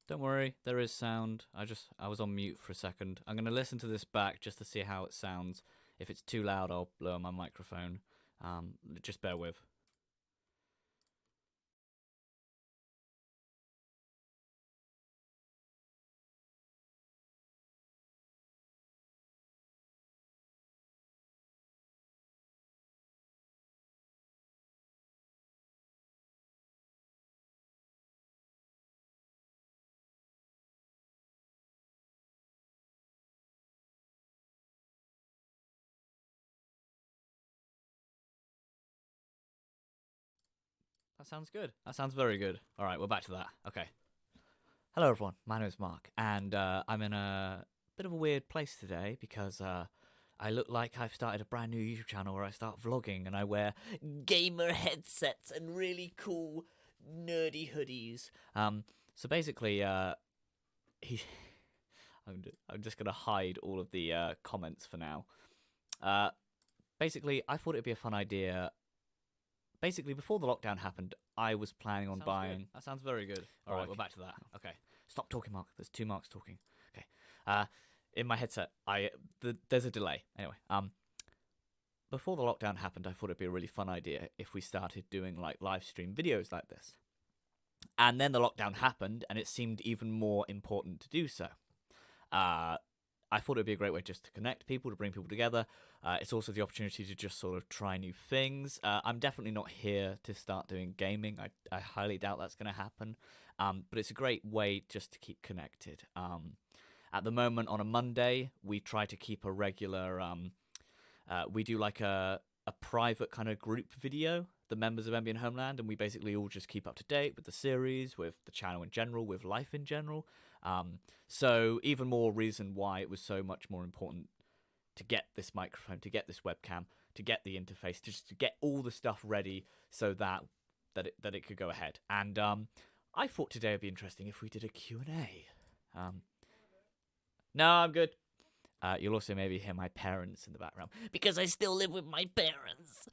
Don't worry, there is sound. I was on mute for a second. I'm gonna listen to this back just to see how it sounds. If it's too loud, I'll lower my microphone. Just bear with. That sounds good. That sounds very good. All right, we're back to that. Okay. Hello, everyone. My name is Mark, and I'm in a bit of a weird place today because I look like I've started a brand new YouTube channel where I start vlogging and I wear gamer headsets and really cool nerdy hoodies. So basically, he, I'm just gonna hide all of the comments for now. Uh, basically, I thought it'd be a fun idea. Basically, before the lockdown happened, I was planning on buying. Good. That sounds very good. All right, we're back to that. Okay, stop talking, Mark. There's two Marks talking. Okay, in my headset, there's a delay. Anyway, before the lockdown happened, I thought it'd be a really fun idea if we started doing like live stream videos like this. And then the lockdown happened, and it seemed even more important to do so. I thought it'd be a great way just to connect people, to bring people together. It's also the opportunity to just sort of try new things. I'm definitely not here to start doing gaming. I highly doubt that's going to happen. But it's a great way just to keep connected. At the moment, on a Monday, we try to keep a regular. We do like a private kind of group video, the members of MB Homeland, and we basically all just keep up to date with the series, with the channel in general, with life in general. So even more reason why it was so much more important to get this microphone, to get this webcam, to get the interface, to get all the stuff ready so that it could go ahead. And I thought today would be interesting if we did a Q&A. No, I'm good. You'll also maybe hear my parents in the background because I still live with my parents.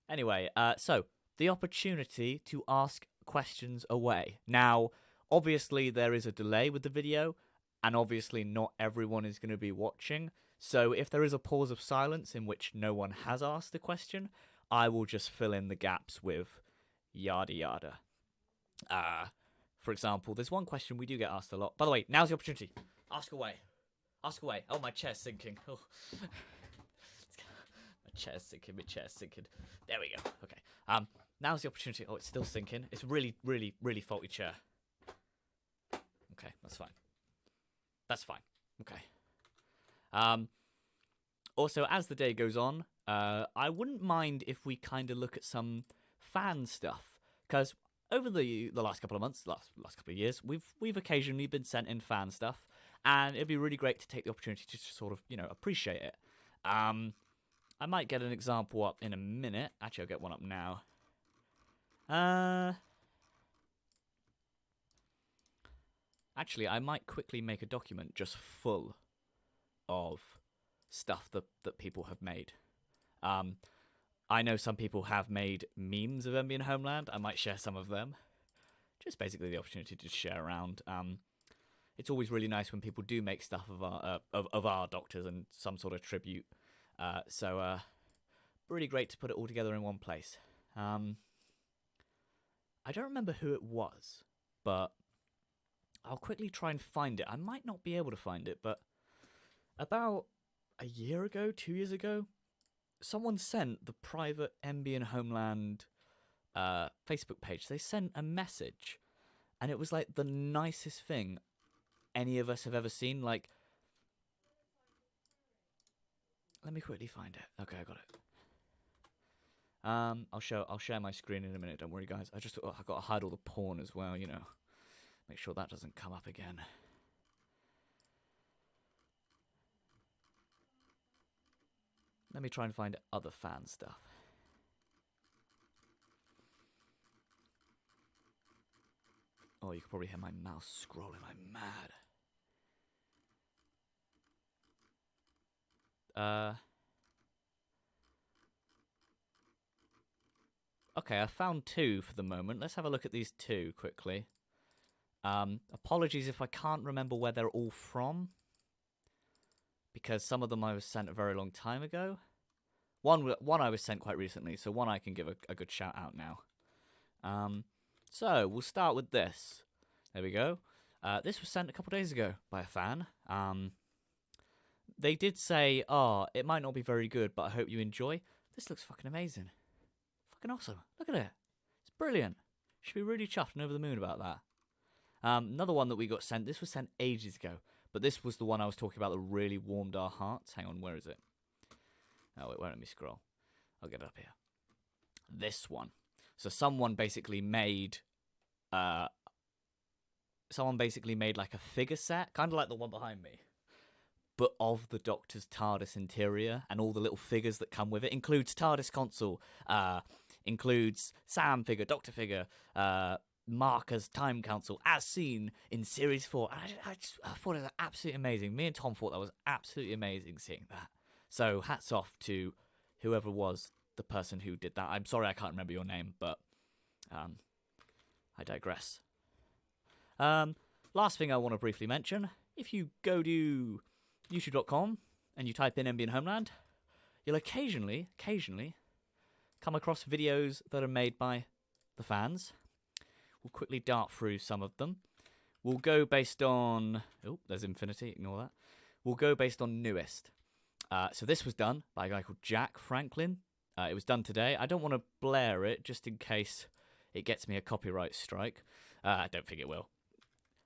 Anyway, so the opportunity to ask questions away. Now, obviously, there is a delay with the video, and obviously, not everyone is going to be watching. So, if there is a pause of silence in which no one has asked a question, I will just fill in the gaps with yada yada. For example, there's one question we do get asked a lot. By the way, now's the opportunity. Ask away. Ask away. Oh, my chair's sinking. Oh. My chair's sinking. There we go. Okay. Now's the opportunity. Oh, it's still sinking. It's really, really, really faulty chair. Okay, that's fine. That's fine. Okay. Also, as the day goes on, I wouldn't mind if we kind of look at some fan stuff, because over the last couple of months, last couple of years, we've occasionally been sent in fan stuff, and it'd be really great to take the opportunity to sort of appreciate it. I might get an example up in a minute. Actually, I'll get one up now. Actually, I might quickly make a document just full of stuff that people have made. I know some people have made memes of MB Homeland. I might share some of them. Just basically the opportunity to share around. It's always really nice when people do make stuff of our doctors and some sort of tribute. So really great to put it all together in one place. I don't remember who it was, but I'll quickly try and find it. I might not be able to find it, but about a year ago, 2 years ago, someone sent the private MB Homeland Facebook page. They sent a message, and it was like the nicest thing any of us have ever seen. Like, let me quickly find it. Okay, I got it. I'll share my screen in a minute. Don't worry, guys. I got to hide all the porn as well. Make sure that doesn't come up again. Let me try and find other fan stuff. Oh, you can probably hear my mouse scrolling. I'm mad. Okay, I found two for the moment. Let's have a look at these two quickly. Apologies if I can't remember where they're all from, because some of them I was sent a very long time ago. One I was sent quite recently, so one I can give a good shout out now. So we'll start with this. There we go. This was sent a couple days ago by a fan. They did say, it might not be very good, but I hope you enjoy. This looks fucking amazing. Fucking awesome. Look at it. It's brilliant. Should be really chuffed and over the moon about that. Another one that we got sent. This was sent ages ago, but this was the one I was talking about that really warmed our hearts. Hang on, where is it? Oh, wait, let me scroll. I'll get it up here. This one. So someone basically made like a figure set, kind of like the one behind me, but of the Doctor's TARDIS interior and all the little figures that come with it. Includes TARDIS console, includes Sam figure, Doctor figure, Marker's time council, as seen in Series 4. I thought it was absolutely amazing. Me and Tom thought that was absolutely amazing seeing that. So hats off to whoever was the person who did that. I'm sorry I can't remember your name, but I digress. Last thing I want to briefly mention, if you go to youtube.com and you type in NB and Homeland, you'll occasionally come across videos that are made by the fans. We'll quickly dart through some of them. We'll go based on... Oh, there's Infinity, ignore that. We'll go based on newest. So this was done by a guy called Jack Franklin. It was done today. I don't want to blare it just in case it gets me a copyright strike. I don't think it will.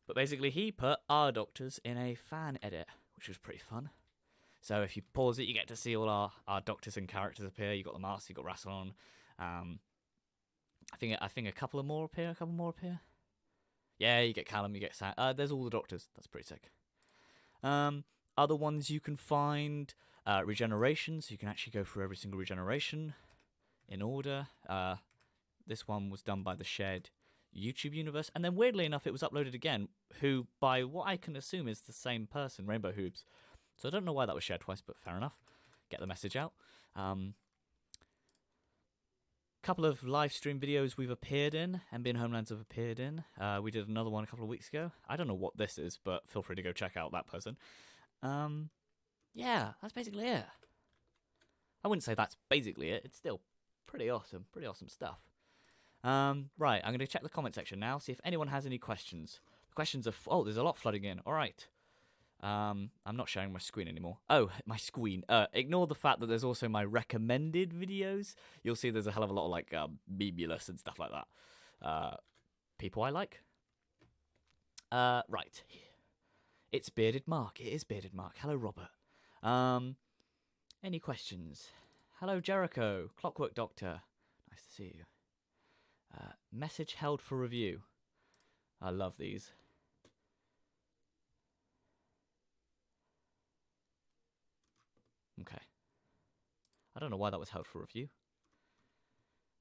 But basically he put our Doctors in a fan edit, which was pretty fun. So if you pause it, you get to see all our Doctors and characters appear. You've got the Master, you've got Rassilon. I think a couple more appear. Yeah, you get Callum, you get Sam. There's all the Doctors. That's pretty sick. Other ones you can find, regeneration, so you can actually go through every single regeneration in order. This one was done by the shared YouTube universe, and then weirdly enough, it was uploaded again, who, by what I can assume, is the same person, Rainbow Hoobs. So I don't know why that was shared twice, but fair enough. Get the message out. Couple of live stream videos we've appeared in, NB and Homelands have appeared in. We did another one a couple of weeks ago. I don't know what this is, but feel free to go check out that person. Yeah, that's basically it. I wouldn't say that's basically it. It's still pretty awesome stuff. Right, I'm going to check the comment section now, see if anyone has any questions. The questions are... Oh, there's a lot flooding in. All right. I'm not sharing my screen anymore. Oh, my screen. Ignore the fact that there's also my recommended videos. You'll see there's a hell of a lot of, like, Bebulous and stuff like that. People I like. Right. It's Bearded Mark. It is Bearded Mark. Hello, Robert. Any questions? Hello, Jericho. Clockwork Doctor. Nice to see you. Message held for review. I love these. Okay. I don't know why that was held for review.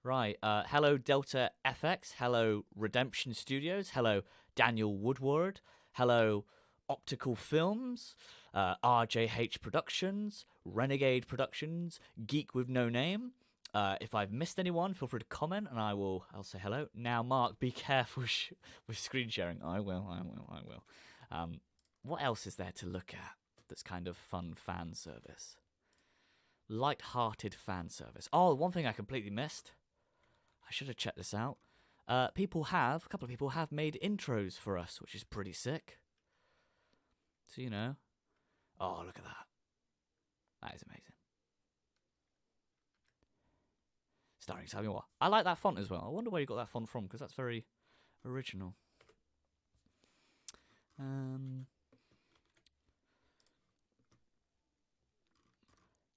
Right. Hello, Delta FX. Hello, Redemption Studios. Hello, Daniel Woodward. Hello, Optical Films. RJH Productions. Renegade Productions. Geek with No Name. If I've missed anyone, feel free to comment and I'll say hello. Now, Mark, be careful with screen sharing. I will. What else is there to look at that's kind of fun fan service? Light-hearted fan service. Oh, one thing I completely missed. I should have checked this out. A couple of people have made intros for us, which is pretty sick. So, you know. Oh, look at that. That is amazing. Starring Samuel Watt. I like that font as well. I wonder where you got that font from, because that's very original.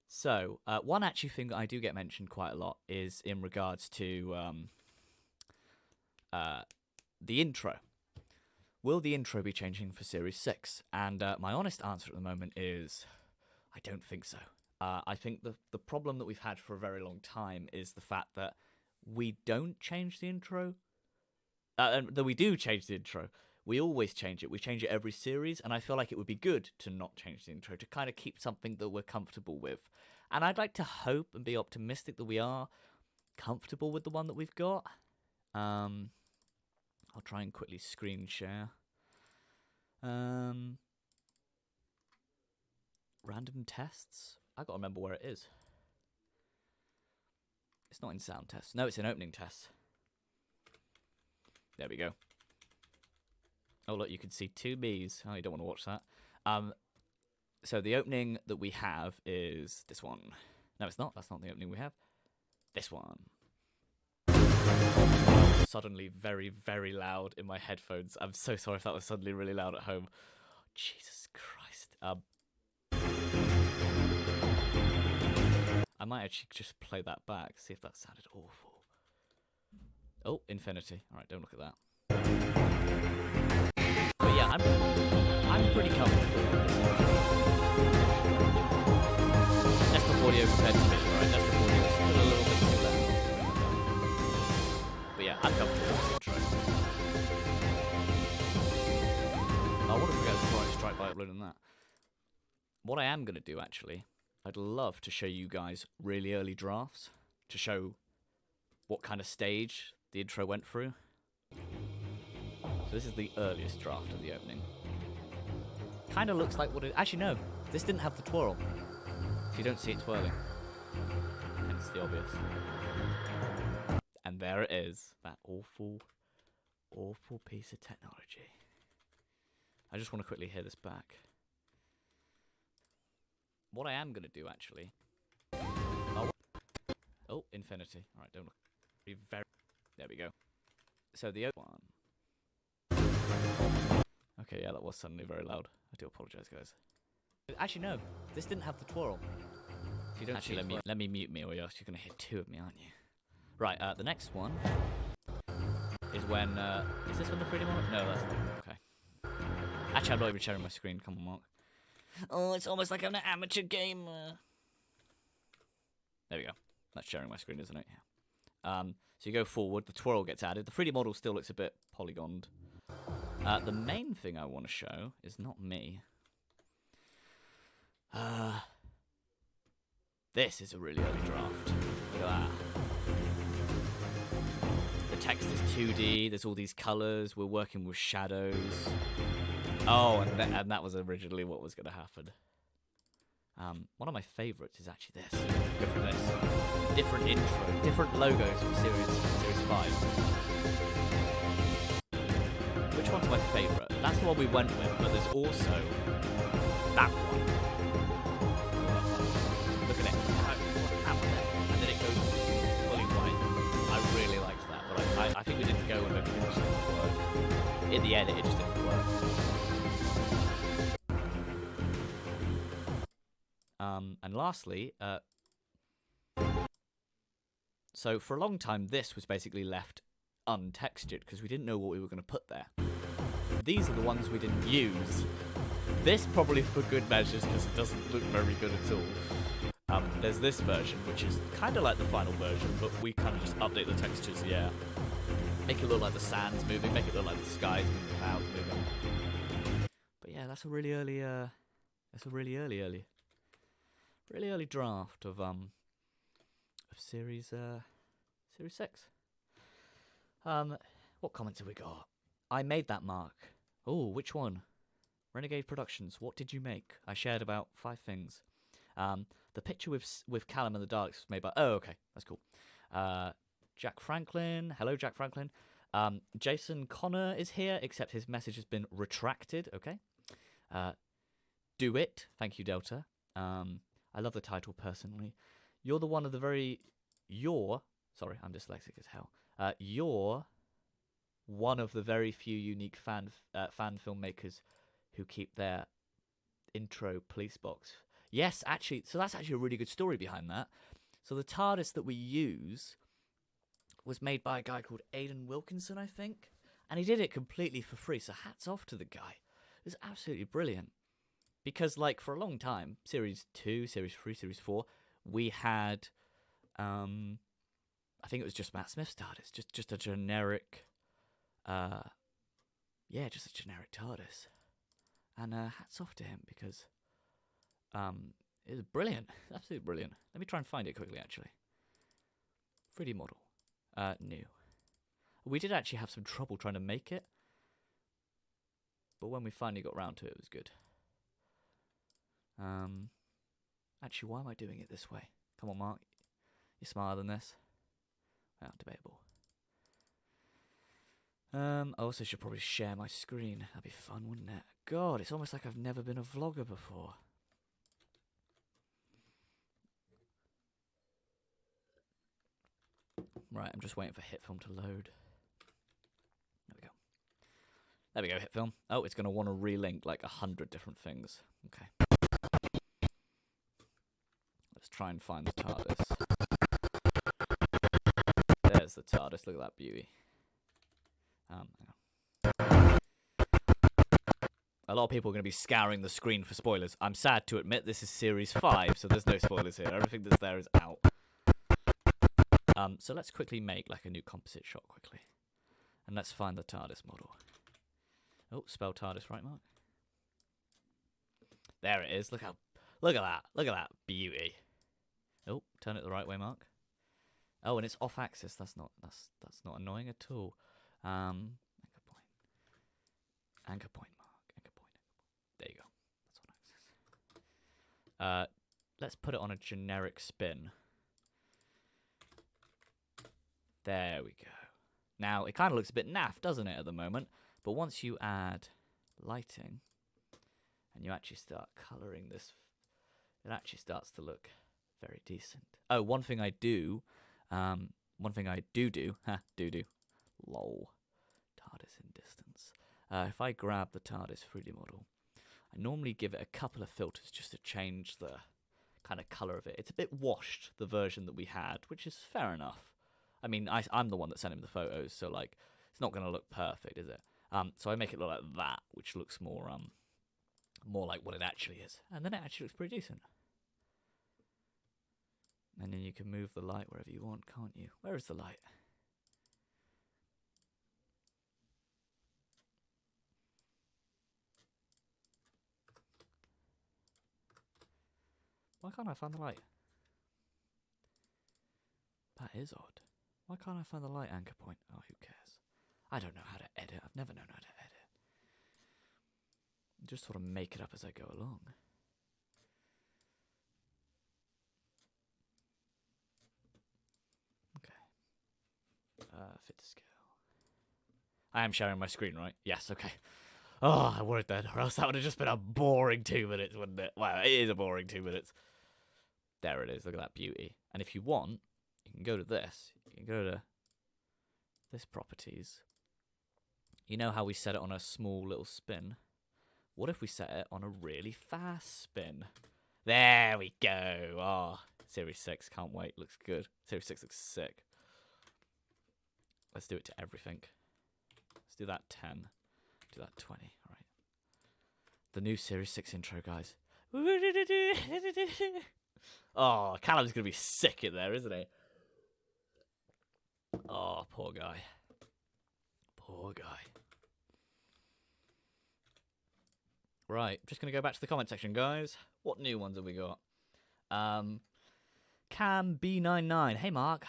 So, one actually thing that I do get mentioned quite a lot is in regards to the intro. Will the intro be changing for Series 6? And my honest answer at the moment is I don't think so. I think the problem that we've had for a very long time is the fact that we don't change the intro. That we do change the intro. We always change it. We change it every series, and I feel like it would be good to not change the intro, to kind of keep something that we're comfortable with. And I'd like to hope and be optimistic that we are comfortable with the one that we've got. I'll try and quickly screen share. Random tests? I gotta remember where it is. It's not in sound tests. No, it's in opening tests. There we go. Oh, look, you can see two me's. Oh, you don't want to watch that. So the opening that we have is this one. No, it's not. That's not the opening we have. This one. Suddenly very, very loud in my headphones. I'm so sorry if that was suddenly really loud at home. Jesus Christ. I might actually just play that back, see if that sounded awful. Oh, infinity. Alright, don't look at that. But yeah, I'm pretty comfortable with this intro. Desktop audio compared to me, alright? Desktop audio is still a little bit too loud. But yeah, I'm comfortable with this intro. I want to forget to try and strike by uploading that. What I am going to do, actually, I'd love to show you guys really early drafts to show what kind of stage the intro went through. So this is the earliest draft of the opening. Kind of looks like what it... Actually, no. This didn't have the twirl. So you don't see it twirling. Hence the obvious. And there it is. That awful, awful piece of technology. I just want to quickly hear this back. What I am going to do, actually... Oh, infinity. Alright, don't look... Very... There we go. So the other one... Okay, yeah, that was suddenly very loud. I do apologise, guys. Actually, no. This didn't have the twirl. So you don't actually let me mute me, or else you're going to hit two of me, aren't you? Right, the next one... is when... is this when the freedom on? No, that's not. Okay. Actually, I'm not even sharing my screen. Come on, Mark. Oh, it's almost like I'm an amateur gamer. There we go. That's sharing my screen, isn't it? Yeah. So you go forward, the twirl gets added. The 3D model still looks a bit polygoned. The main thing I want to show is not me. This is a really early draft. Look at that. The text is 2D. There's all these colors. We're working with shadows. Oh, and that was originally what was going to happen. One of my favourites is actually this. Go for this. Different intro, different logos for Series 5. Which one's my favourite? That's the one we went with, but there's also that one. Look at it. That one there. And then it goes fully white. I really liked that, but I think we didn't go with it because it just didn't work. In the edit, it just didn't work. And lastly, so for a long time, this was basically left untextured because we didn't know what we were going to put there. These are the ones we didn't use. This probably for good measures because it doesn't look very good at all. There's this version, which is kind of like the final version, but we kind of just update the textures, yeah. Make it look like the sand's moving, make it look like the sky's moving, the clouds moving. But yeah, that's a really early, really early draft of Series 6. What comments have we got? I made that, Mark. Oh, which one? Renegade Productions. What did you make? I shared about 5 things. The picture with Callum and the Daleks was made by... Oh, okay. That's cool. Jack Franklin. Hello, Jack Franklin. Jason Connor is here, except his message has been retracted. Okay. Do It. Thank you, Delta. I love the title personally. You're the one of the very... Sorry, I'm dyslexic as hell. You're one of the very few unique fan filmmakers who keep their intro police box. Yes, actually, so that's actually a really good story behind that. So the TARDIS that we use was made by a guy called Aidan Wilkinson, I think. And he did it completely for free, so hats off to the guy. It was absolutely brilliant. Because, like, for a long time, Series 2, Series 3, Series 4, we had, I think it was just Matt Smith's TARDIS, just a generic, just a generic TARDIS. And hats off to him, because it was brilliant, absolutely brilliant. Let me try and find it quickly, actually. 3D model, new. We did actually have some trouble trying to make it, but when we finally got round to it, it was good. Actually, why am I doing it this way? Come on, Mark. You're smarter than this. Well, debatable. I also should probably share my screen. That'd be fun, wouldn't it? God, it's almost like I've never been a vlogger before. Right, I'm just waiting for HitFilm to load. There we go. There we go, HitFilm. Oh, it's going to want to relink like 100 different things. Okay. Let's try and find the TARDIS. There's the TARDIS. Look at that beauty. A lot of people are going to be scouring the screen for spoilers. I'm sad to admit this is Series 5, so there's no spoilers here. Everything that's there is out. So let's quickly make like a new composite shot quickly. And let's find the TARDIS model. Oh, spell TARDIS right, Mark? There it is. Look at that. Look at that beauty. Oh, turn it the right way, Mark. Oh, and it's off axis. That's not annoying at all. Anchor point. Anchor point, Mark. Anchor point. There you go. That's on axis. Let's put it on a generic spin. There we go. Now, it kind of looks a bit naff, doesn't it, at the moment? But once you add lighting, and you actually start colouring this, it actually starts to look very decent. Oh, one thing I do, lol, TARDIS in distance. If I grab the TARDIS 3D model, I normally give it a couple of filters just to change the kind of colour of it. It's a bit washed, the version that we had, which is fair enough. I mean, I'm the one that sent him the photos, so like, it's not going to look perfect, is it? So I make it look like that, which looks more like what it actually is, and then it actually looks pretty decent. And then you can move the light wherever you want, can't you? Where is the light? Why can't I find the light? That is odd. Why can't I find the light anchor point? Oh, who cares? I don't know how to edit. I've never known how to edit. Just sort of make it up as I go along. Okay. Fit to scale. I am sharing my screen, right? Yes, okay. Oh, I worried then, or else that would have just been a boring 2 minutes, wouldn't it? Well, it is a boring 2 minutes. There it is. Look at that beauty. And if you want, you can go to this. You can go to this properties. You know how we set it on a small little spin? What if we set it on a really fast spin? There we go. Oh, Series 6. Can't wait. Looks good. Series 6 looks sick. Let's do it to everything. Let's do that 10. Do that 20. All right. The new Series 6 intro, guys. Oh, Callum's going to be sick in there, isn't he? Oh, poor guy. Poor guy. Right, just going to go back to the comment section, guys. What new ones have we got? Cam B99. Hey, Mark.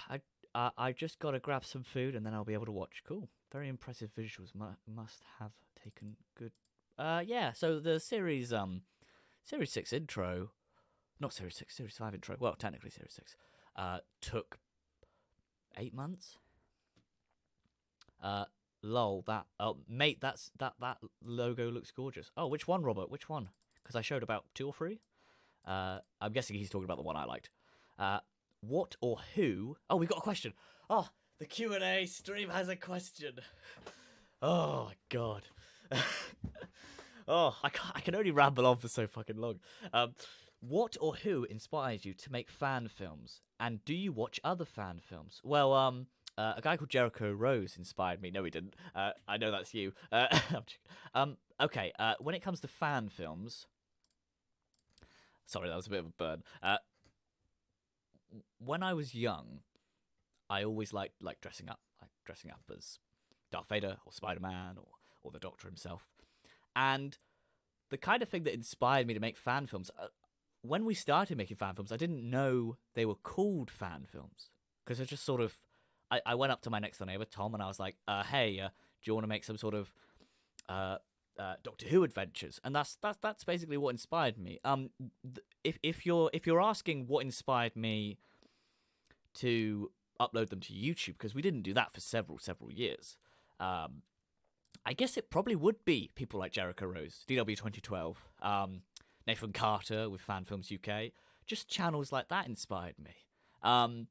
I just got to grab some food and then I'll be able to watch. Cool. Very impressive visuals. Must have taken good. Yeah. So the Series 6 intro, not Series 6, Series 5 intro. Well, technically Series 6. Took 8 months. Lol, mate, that logo looks gorgeous. Oh, which one, Robert? Which one? Because I showed about 2 or 3. I'm guessing he's talking about the one I liked. What or who? Oh, we got a question. Oh, the Q&A stream has a question. Oh my god. Oh, I can only ramble on for so fucking long. What or who inspires you to make fan films? And do you watch other fan films? Well, a guy called Jericho Rose inspired me. No, he didn't. I know that's you. Okay, when it comes to fan films... Sorry, that was a bit of a burn. When I was young, I always liked dressing up. Like dressing up as Darth Vader or Spider-Man or the Doctor himself. And the kind of thing that inspired me to make fan films... when we started making fan films, I didn't know they were called fan films. Because they're just sort of... I went up to my next door neighbor, Tom, and I was like, hey, do you want to make some sort of uh, Doctor Who adventures? And that's basically what inspired me. If you're asking what inspired me to upload them to YouTube, because we didn't do that for several years, I guess it probably would be people like Jericho Rose, DW 2012, Nathan Carter with Fan Films UK. Just channels like that inspired me.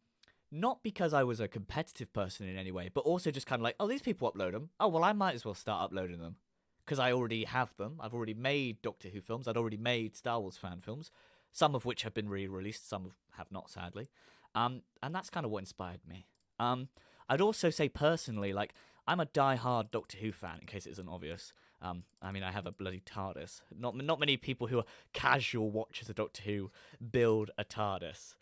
Not because I was a competitive person in any way, but also just kind of like, oh, these people upload them. Oh, well, I might as well start uploading them. Because I already have them. I've already made Doctor Who films. I'd already made Star Wars fan films. Some of which have been re-released. Some have not, sadly. And that's kind of what inspired me. I'd also say personally, like, I'm a die-hard Doctor Who fan, in case it isn't obvious. I mean, I have a bloody TARDIS. Not many people who are casual watchers of Doctor Who build a TARDIS.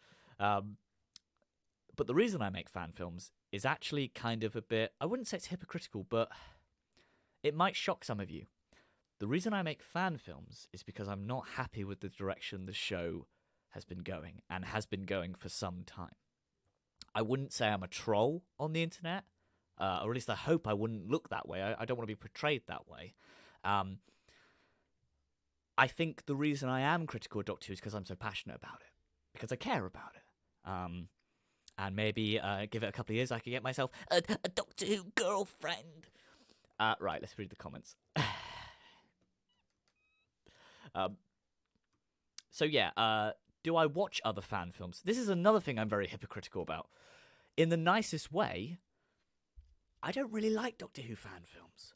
But the reason I make fan films is actually kind of a bit, I wouldn't say it's hypocritical, but it might shock some of you. The reason I make fan films is because I'm not happy with the direction the show has been going, and has been going for some time. I wouldn't say I'm a troll on the internet, or at least I hope I wouldn't look that way. I don't want to be portrayed that way. I think the reason I am critical of Doctor Who is because I'm so passionate about it, because I care about it. And maybe give it a couple of years, I could get myself a Doctor Who girlfriend. Right, let's read the comments. So yeah, do I watch other fan films? This is another thing I'm very hypocritical about. In the nicest way, I don't really like Doctor Who fan films.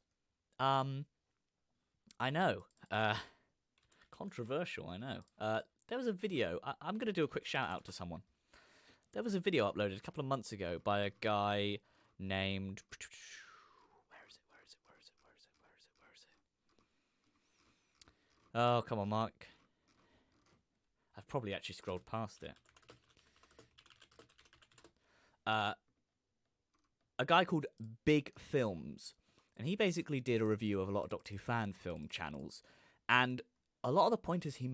I know. Controversial, I know. There was a video. I'm going to do a quick shout out to someone. There was a video uploaded a couple of months ago by a guy named... Where is it? Oh, come on, Mark. I've probably actually scrolled past it. A guy called Big Films. And he basically did a review of a lot of Doctor Who fan film channels. And a lot of the pointers he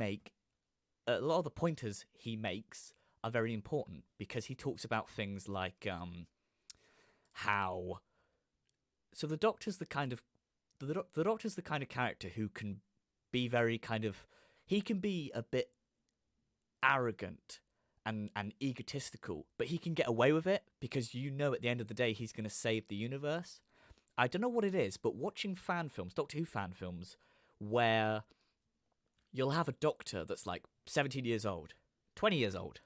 makes are very important, because he talks about things like how... So the Doctor's the kind of character who can be very kind of... He can be a bit arrogant and egotistical, but he can get away with it because you know at the end of the day he's going to save the universe. I don't know what it is, but watching fan films, Doctor Who fan films, where you'll have a Doctor that's like 17 years old, 20 years old.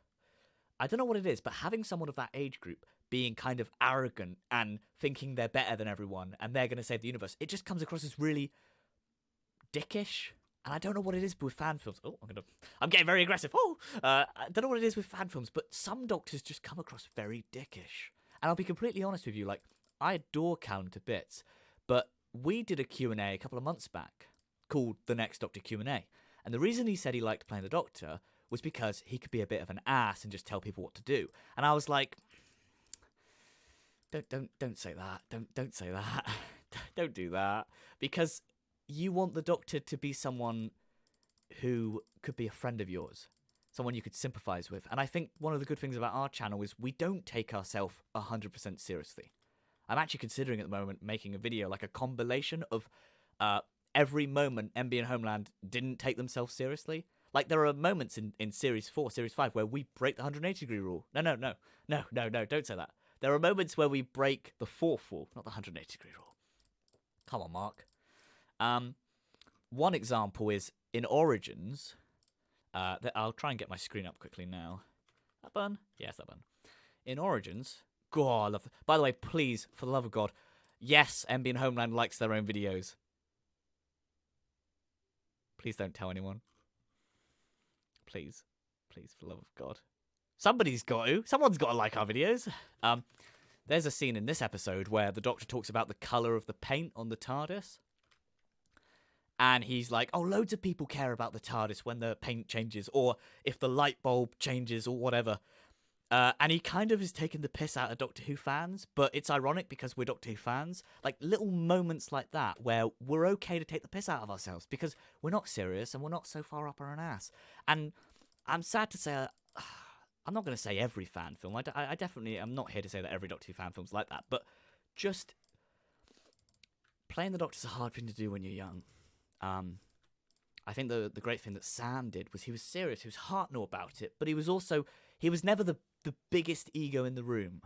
I don't know what it is, but having someone of that age group being kind of arrogant and thinking they're better than everyone and they're going to save the universe, it just comes across as really dickish. And I don't know what it is with fan films. Oh, I'm getting very aggressive. Oh, I don't know what it is with fan films, but some Doctors just come across very dickish. And I'll be completely honest with you, like, I adore Callum to bits, but we did a Q&A a couple of months back called The Next Doctor Q&A. And the reason he said he liked playing the Doctor was because he could be a bit of an ass and just tell people what to do. And I was like, don't say that. Don't say that. Don't do that. Because you want the Doctor to be someone who could be a friend of yours, someone you could sympathise with. And I think one of the good things about our channel is we don't take ourselves 100% seriously. I'm actually considering at the moment making a video, like a compilation of every moment MB and Homeland didn't take themselves seriously. Like, there are moments in Series 4, Series 5, where we break the 180-degree rule. No, don't say that. There are moments where we break the 4th rule, not the 180-degree rule. Come on, Mark. One example is in Origins. I'll try and get my screen up quickly now. That button? Yes, that button. In Origins... God, I love... By the way, please, for the love of God, yes, MB and Homeland likes their own videos. Please don't tell anyone. Please, for the love of God. Someone's got to like our videos. There's a scene in this episode where the Doctor talks about the colour of the paint on the TARDIS. And he's like, oh, loads of people care about the TARDIS when the paint changes, or if the light bulb changes, or whatever. And he kind of is taking the piss out of Doctor Who fans, but it's ironic because we're Doctor Who fans. Like, little moments like that where we're okay to take the piss out of ourselves because we're not serious and we're not so far up our own ass. And I'm sad to say, I'm not going to say every fan film. I definitely am not here to say that every Doctor Who fan film's like that, but just playing the Doctor's a hard thing to do when you're young. I think the great thing that Sam did was he was serious, he was heartnell about it, but he was never the biggest ego in the room.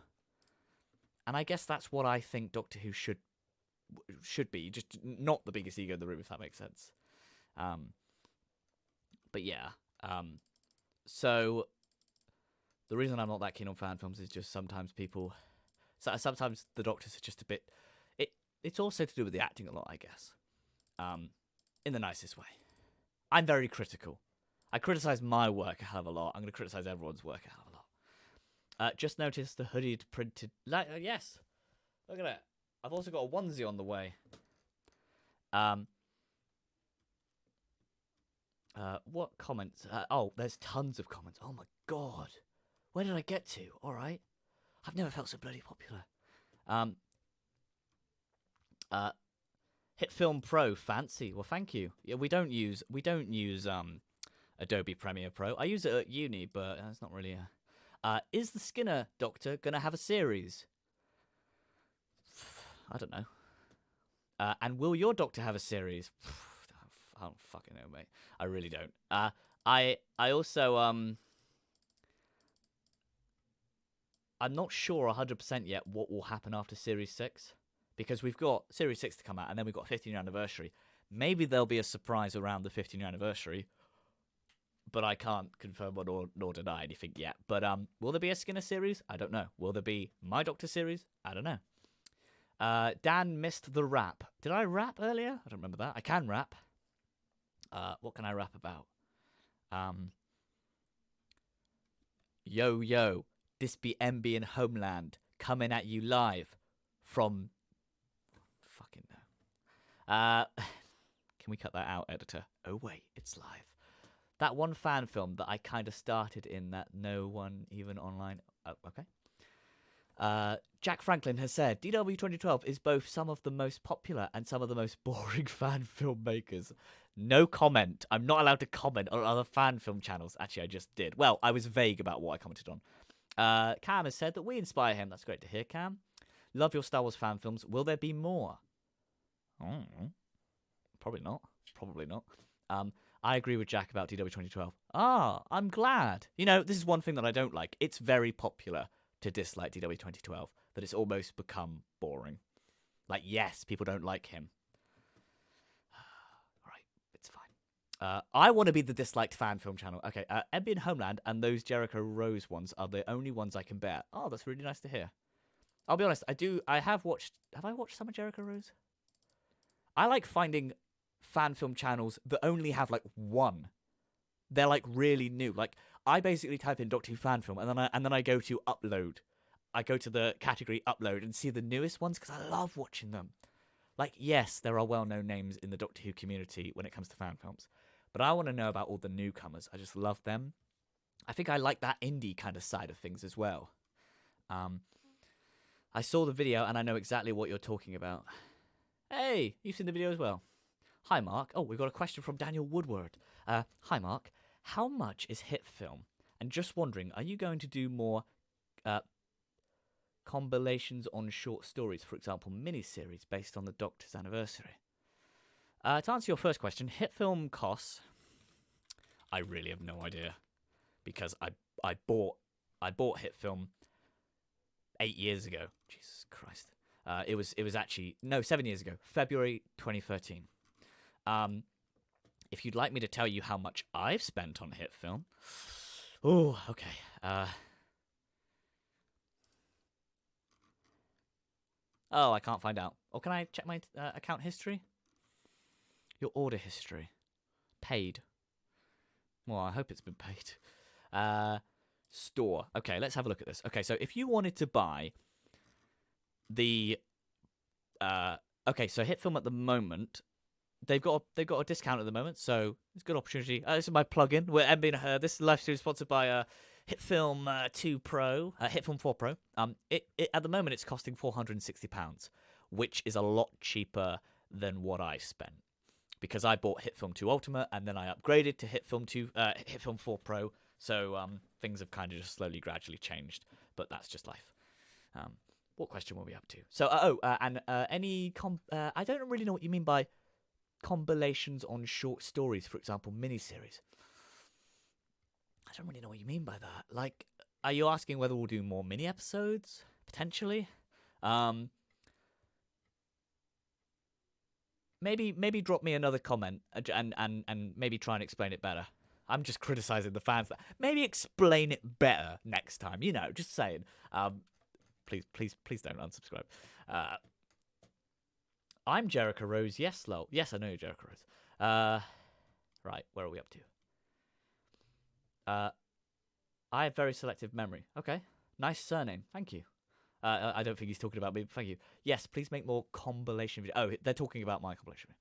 And I guess that's what I think Doctor Who should be, just not the biggest ego in the room, if that makes sense. But yeah, so the reason I'm not that keen on fan films is just sometimes the Doctors are just a bit. It's also to do with the acting a lot, I guess. In the nicest way. I'm very critical. I criticize my work a hell of a lot. I'm going to criticize everyone's work a hell of a lot. Just noticed the hoodied printed. Yes, look at it. I've also got a onesie on the way. What comments? There's tons of comments. Oh my god, where did I get to? All right, I've never felt so bloody popular. Hit Film Pro, fancy. Well, thank you. Yeah, we don't use Adobe Premiere Pro. I use it at uni, but it's not really a. Is the Skinner Doctor gonna have a series? I don't know. And will your Doctor have a series? I don't fucking know, mate. I really don't. I also I'm not sure 100% yet what will happen after Series 6. Because we've got Series 6 to come out, and then we've got a 15-year anniversary. Maybe there'll be a surprise around the 15-year anniversary, but I can't confirm nor deny anything yet. But will there be a Skinner series? I don't know. Will there be My Doctor series? I don't know. Dan missed the rap. Did I rap earlier? I don't remember that. I can rap. What can I rap about? Yo, this be MB and Homeland coming at you live from... Can we cut that out, editor? Oh wait, it's live. That one fan film that I kind of started in that no one even online... Oh, okay. Jack Franklin has said, DW 2012 is both some of the most popular and some of the most boring fan filmmakers. No comment. I'm not allowed to comment on other fan film channels. Actually, I just did. Well, I was vague about what I commented on. Cam has said that we inspire him. That's great to hear, Cam. Love your Star Wars fan films. Will there be more? Probably not. I agree with Jack about DW 2012. I'm glad. You know, this is one thing that I don't like. It's very popular to dislike DW 2012, that it's almost become boring. Like, yes, people don't like him. Alright, it's fine. I want to be the disliked fan film channel. Okay, MB and Homeland and those Jericho Rose ones are the only ones I can bear. Oh, that's really nice to hear. I'll be honest, have I watched some of Jericho Rose? I like finding fan film channels that only have like one. They're like really new. Like I basically type in Doctor Who fan film and then I go to upload. I go to the category upload and see the newest ones because I love watching them. Like yes, there are well-known names in the Doctor Who community when it comes to fan films, but I want to know about all the newcomers. I just love them. I think I like that indie kind of side of things as well. I saw the video and I know exactly what you're talking about. Hey, you've seen the video as well. Hi, Mark. Oh, we've got a question from Daniel Woodward. Hi, Mark. How much is hit film? And just wondering, are you going to do more compilations on short stories, for example, miniseries based on the Doctor's anniversary? To answer your first question, hit film costs. I really have no idea because I bought hit film 8 years ago. Jesus Christ. It was actually 7 years ago, February 2013. If you'd like me to tell you how much I've spent on hit film, oh, okay. I can't find out. Or can I check my account history? Your order history, paid. Well, I hope it's been paid. Store. Okay, let's have a look at this. Okay, so if you wanted to buy the okay, so hit film at the moment, they've got a discount at the moment, so it's a good opportunity. This is my plugin. This live stream is sponsored by Hit Film 2 Pro, Hit Film 4 Pro. It at the moment it's costing £460, which is a lot cheaper than what I spent because I bought Hit Film 2 Ultimate and then I upgraded to Hit Film 4 Pro. So things have kind of just slowly, gradually changed, but that's just life. What question were we up to? So, any I don't really know what you mean by compilations on short stories, for example, miniseries. I don't really know what you mean by that. Like, are you asking whether we'll do more mini episodes? Potentially? Maybe drop me another comment and maybe try and explain it better. I'm just criticizing the fans. Maybe explain it better next time. You know, just saying. Please don't unsubscribe. I'm Jericho Rose. Yes, lol. Yes, I know you're Jericho Rose. Right, where are we up to? I have very selective memory. Okay, nice surname. Thank you. I don't think he's talking about me, but thank you. Yes, please make more compilation videos. Oh, they're talking about my compilation.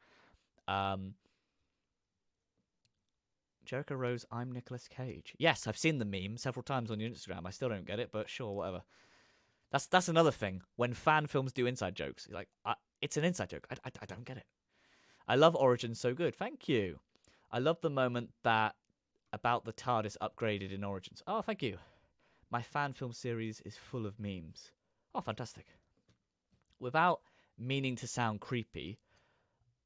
Jericho Rose, I'm Nicolas Cage. Yes, I've seen the meme several times on your Instagram. I still don't get it, but sure, whatever. That's another thing. When fan films do inside jokes, like it's an inside joke. I don't get it. I love Origins so good. Thank you. I love the moment that about the TARDIS upgraded in Origins. Oh, thank you. My fan film series is full of memes. Oh, fantastic. Without meaning to sound creepy,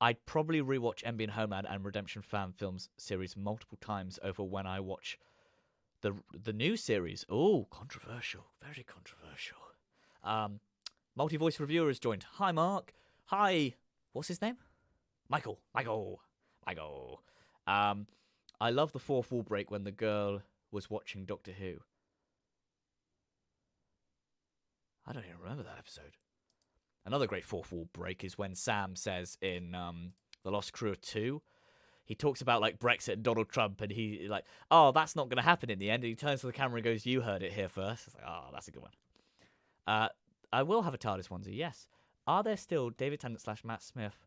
I'd probably rewatch MB and Homeland and Redemption fan films series multiple times over when I watch the new series. Oh, controversial. Very controversial. Multi-voice reviewer has joined. Hi, Mark. Hi. What's his name? Michael. I love the fourth wall break when the girl was watching Doctor Who. I don't even remember that episode. Another great fourth wall break is when Sam says in The Lost Crew of 2, he talks about like Brexit and Donald Trump, and he like, oh, that's not going to happen in the end. And he turns to the camera and goes, "You heard it here first." It's like, oh, that's a good one. I will have a TARDIS onesie, yes. Are there still David Tennant / Matt Smith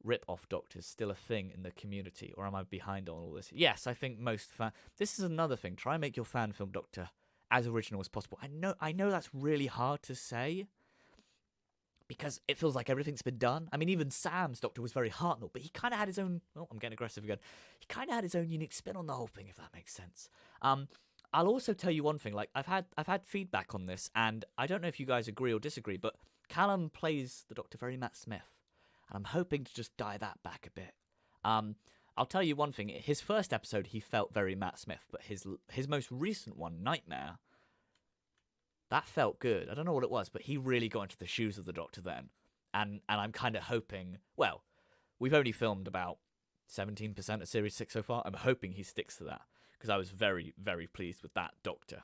rip-off doctors still a thing in the community, or am I behind on all this? Yes, I think most this is another thing. Try and make your fan film Doctor as original as possible. I know that's really hard to say because it feels like everything's been done. I mean, even Sam's Doctor was very Hartnell, but he kind of had his own. Oh, I'm getting aggressive again. He kind of had his own unique spin on the whole thing, if that makes sense. I'll also tell you one thing. Like I've had feedback on this, and I don't know if you guys agree or disagree, but Callum plays the Doctor very Matt Smith. And I'm hoping to just dial that back a bit. I'll tell you one thing. His first episode, he felt very Matt Smith. But his most recent one, Nightmare, that felt good. I don't know what it was, but he really got into the shoes of the Doctor then. And I'm kind of hoping... Well, we've only filmed about 17% of Series 6 so far. I'm hoping he sticks to that. Because I was very, very pleased with that Doctor.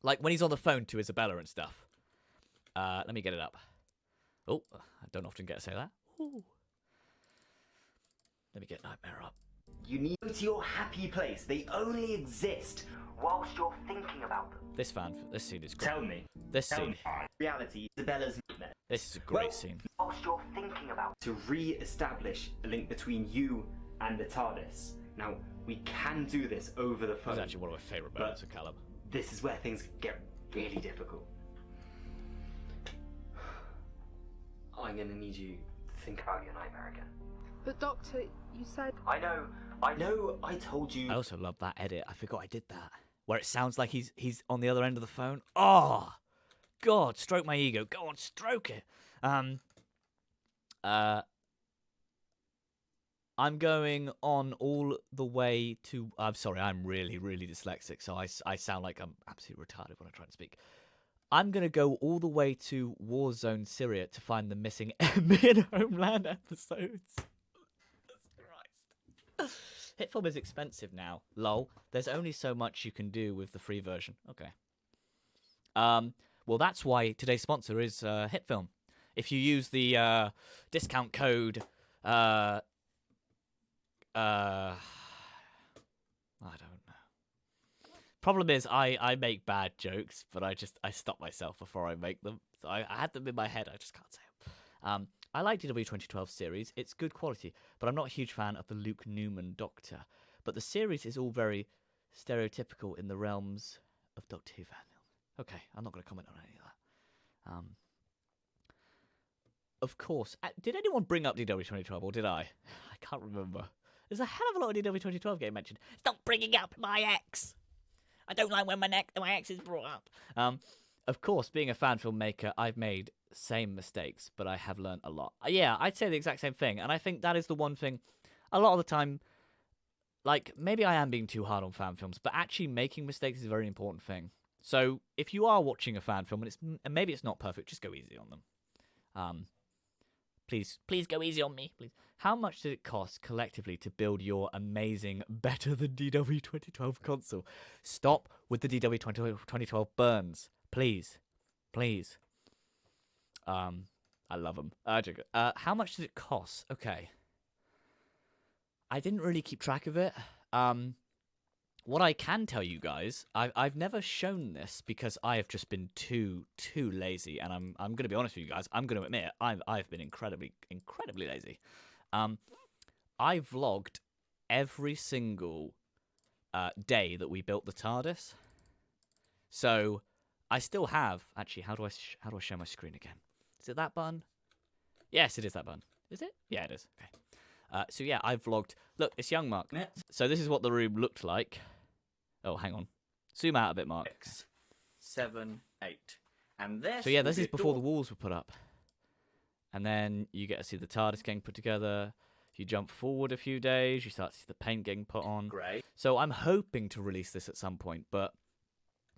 Like, when he's on the phone to Isabella and stuff. Let me get it up. Oh, I don't often get to say that. Ooh. Let me get Nightmare up. You need to your happy place. They only exist whilst you're thinking about them. This scene is great. Tell me. This scene. Reality, Isabella's nightmare. This is a great scene. Whilst you're thinking about to re-establish a link between you and the TARDIS. Now, we can do this over the phone. That's actually one of my favourite moments of Callum. This is where things get really difficult. I'm gonna need you to think about your nightmare again. But Doctor, you said... I know, I told you... I also love that edit. I forgot I did that. Where it sounds like he's on the other end of the phone. Oh! God, stroke my ego. Go on, stroke it. I'm going on all the way to... I'm sorry, I'm really, really dyslexic, so I sound like I'm absolutely retarded when I try to speak. I'm going to go all the way to Warzone, Syria to find the missing MB and Homeland episodes. Christ. Hitfilm is expensive now. Lol. There's only so much you can do with the free version. Okay. Well, that's why today's sponsor is Hitfilm. If you use the discount code... I don't know. Problem is, I make bad jokes, but I stop myself before I make them. So I had them in my head. I just can't say them. I like DW 2012 series. It's good quality, but I'm not a huge fan of the Luke Newman Doctor. But the series is all very stereotypical in the realms of Doctor Who fandom. Okay, I'm not going to comment on any of that. Of course. Did anyone bring up DW 2012, or did I? I can't remember. There's a hell of a lot of DW 2012 getting mentioned. Stop bringing up my ex! I don't like when my ex is brought up. Of course, being a fan filmmaker, I've made same mistakes, but I have learned a lot. Yeah, I'd say the exact same thing, and I think that is the one thing. A lot of the time, like maybe I am being too hard on fan films, but actually making mistakes is a very important thing. So if you are watching a fan film and maybe it's not perfect, just go easy on them. Please go easy on me, please. How much did it cost collectively to build your amazing, better than DW 2012 console? Stop with the DW 2012 burns, please. I love them. How much did it cost? Okay. I didn't really keep track of it. What I can tell you guys, I've never shown this because I have just been too lazy, and I'm gonna be honest with you guys. I'm gonna admit I've been incredibly lazy. I vlogged every single day that we built the TARDIS, so I still have. Actually, how do I show my screen again? Is it that button? Yes, it is that button. Is it? Yeah, it is. Okay. So yeah, I vlogged. Look, it's young Mark. So this is what the room looked like. Oh, hang on. Zoom out a bit, Mark. 6, 7, 8. And this. So yeah, this is before the walls were put up. And then you get to see the TARDIS getting put together. If you jump forward a few days, you start to see the paint getting put on. Great. So I'm hoping to release this at some point, but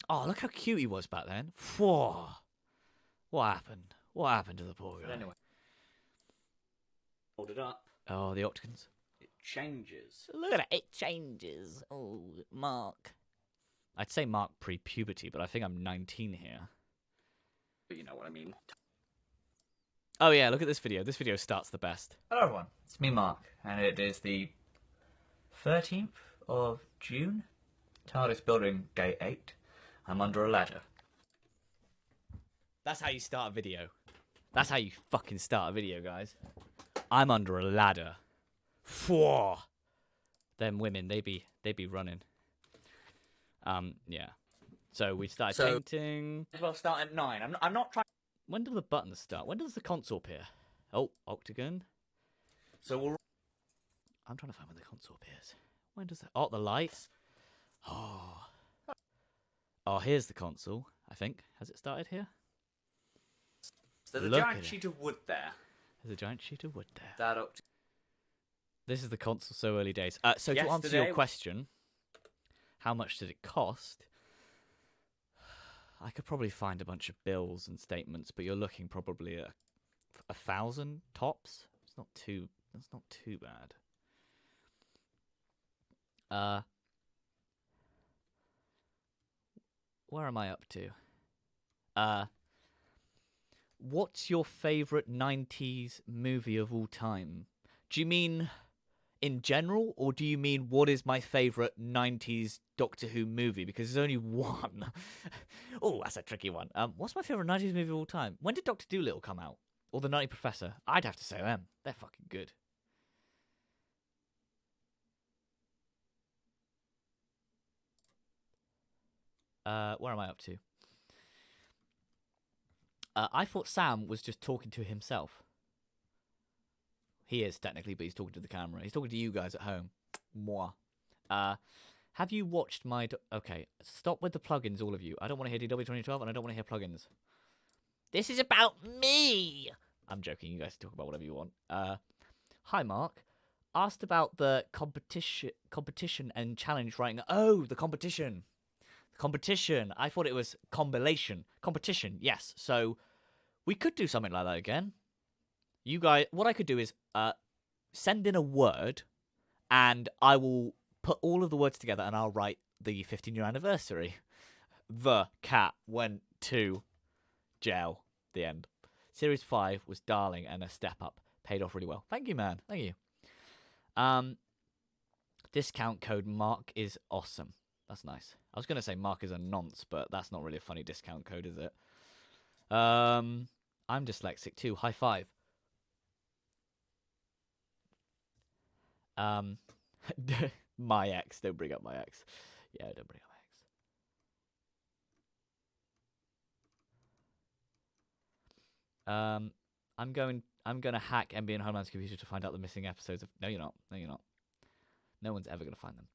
oh, look how cute he was back then. Whoa. What happened? What happened to the poor guy? Anyway. Hold it up. Oh, the Octagons. It changes. Look at it. It changes. Oh, Mark. I'd say Mark pre-puberty, but I think I'm 19 here. But you know what I mean. Oh yeah, look at this video. This video starts the best. Hello everyone, it's me Mark, and it is the 13th of June. TARDIS building day 8. I'm under a ladder. That's how you start a video. That's how you fucking start a video, guys. I'm under a ladder. Whoa. Them women, they be running. Yeah. So we started painting. Well, start at 9. I'm not trying. When do the buttons start? When does the console appear? Oh, Octagon. So we'll. I'm trying to find when the console appears. When does that? Oh, the lights. Oh. Oh, here's the console, I think. Has it started here? There's a Look giant at sheet of wood there. There's a giant sheet of wood there. That up. This is the console, so early days. So to answer your question, how much did it cost? I could probably find a bunch of bills and statements, but you're looking probably at 1,000 tops. It's not too. That's not too bad. Where am I up to? What's your favorite 90s movie of all time? Do you mean in general, or do you mean what is my favorite 90s Doctor Who movie? Because there's only one. Oh, that's a tricky one. What's my favorite 90s movie of all time? When did Dr. Dolittle come out? Or The Nutty Professor? I'd have to say them. They're fucking good. Where am I up to? I thought Sam was just talking to himself. He is, technically, but he's talking to the camera. He's talking to you guys at home. Moi. Have you watched my... Okay, stop with the plugins, all of you. I don't want to hear DW 2012, and I don't want to hear plugins. This is about me! I'm joking. You guys can talk about whatever you want. Hi, Mark. Asked about the competition and challenge writing... Oh, the competition. The competition. I thought it was compilation. Competition, yes. So, we could do something like that again. You guys... What I could do is send in a word, and I will put all of the words together, and I'll write the 15-year anniversary. The cat went to jail. The end. Series 5 was darling and a step up. Paid off really well. Thank you, man. Thank you. Discount code Mark is awesome. That's nice. I was going to say Mark is a nonce, but that's not really a funny discount code, is it? I'm dyslexic too. High five. My ex. Don't bring up my ex. Yeah, don't bring up my ex. I'm going to hack MB and Homeland's computer to find out the missing episodes of... No, you're not. No, you're not. No one's ever going to find them.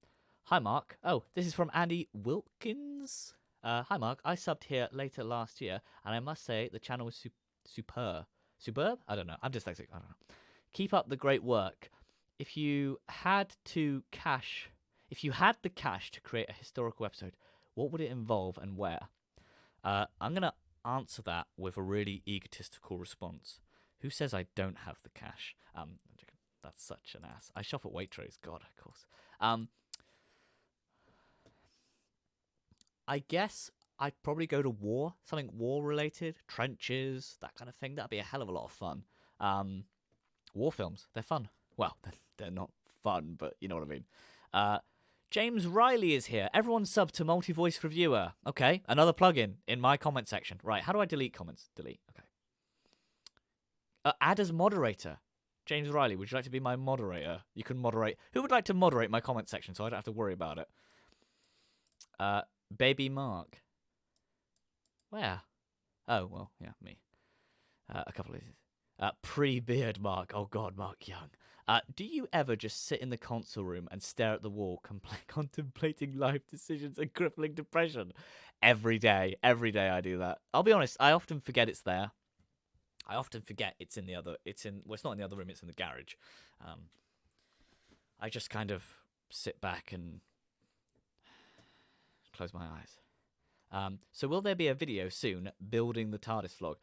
Hi, Mark. Oh, this is from Andy Wilkins. Hi, Mark. I subbed here later last year, and I must say the channel was superb. Superb? I don't know. I'm dyslexic. I don't know. Keep up the great work. If you had the cash to create a historical episode, what would it involve and where? I'm gonna answer that with a really egotistical response. Who says I don't have the cash? That's such an ass. I shop at Waitrose. God, of course. I guess I'd probably go to war, something war related, trenches, that kind of thing. That'd be a hell of a lot of fun. War films, they're fun. Well, they're not fun, but you know what I mean. James Riley is here. Everyone sub to Multi-Voice Reviewer. Okay, another plugin in my comment section. Right, how do I delete comments? Delete, okay. Add as moderator. James Riley, would you like to be my moderator? You can moderate. Who would like to moderate my comment section so I don't have to worry about it? Baby Mark. Where? Oh, well, yeah, me. A couple of pre-beard Mark. Oh, God, Mark Young. Do you ever just sit in the console room and stare at the wall, contemplating life decisions and crippling depression? Every day I do that. I'll be honest, I often forget it's there. I often forget it's in the other, well, it's not in the other room, it's in the garage. I just kind of sit back and close my eyes. So will there be a video soon building the TARDIS vlog?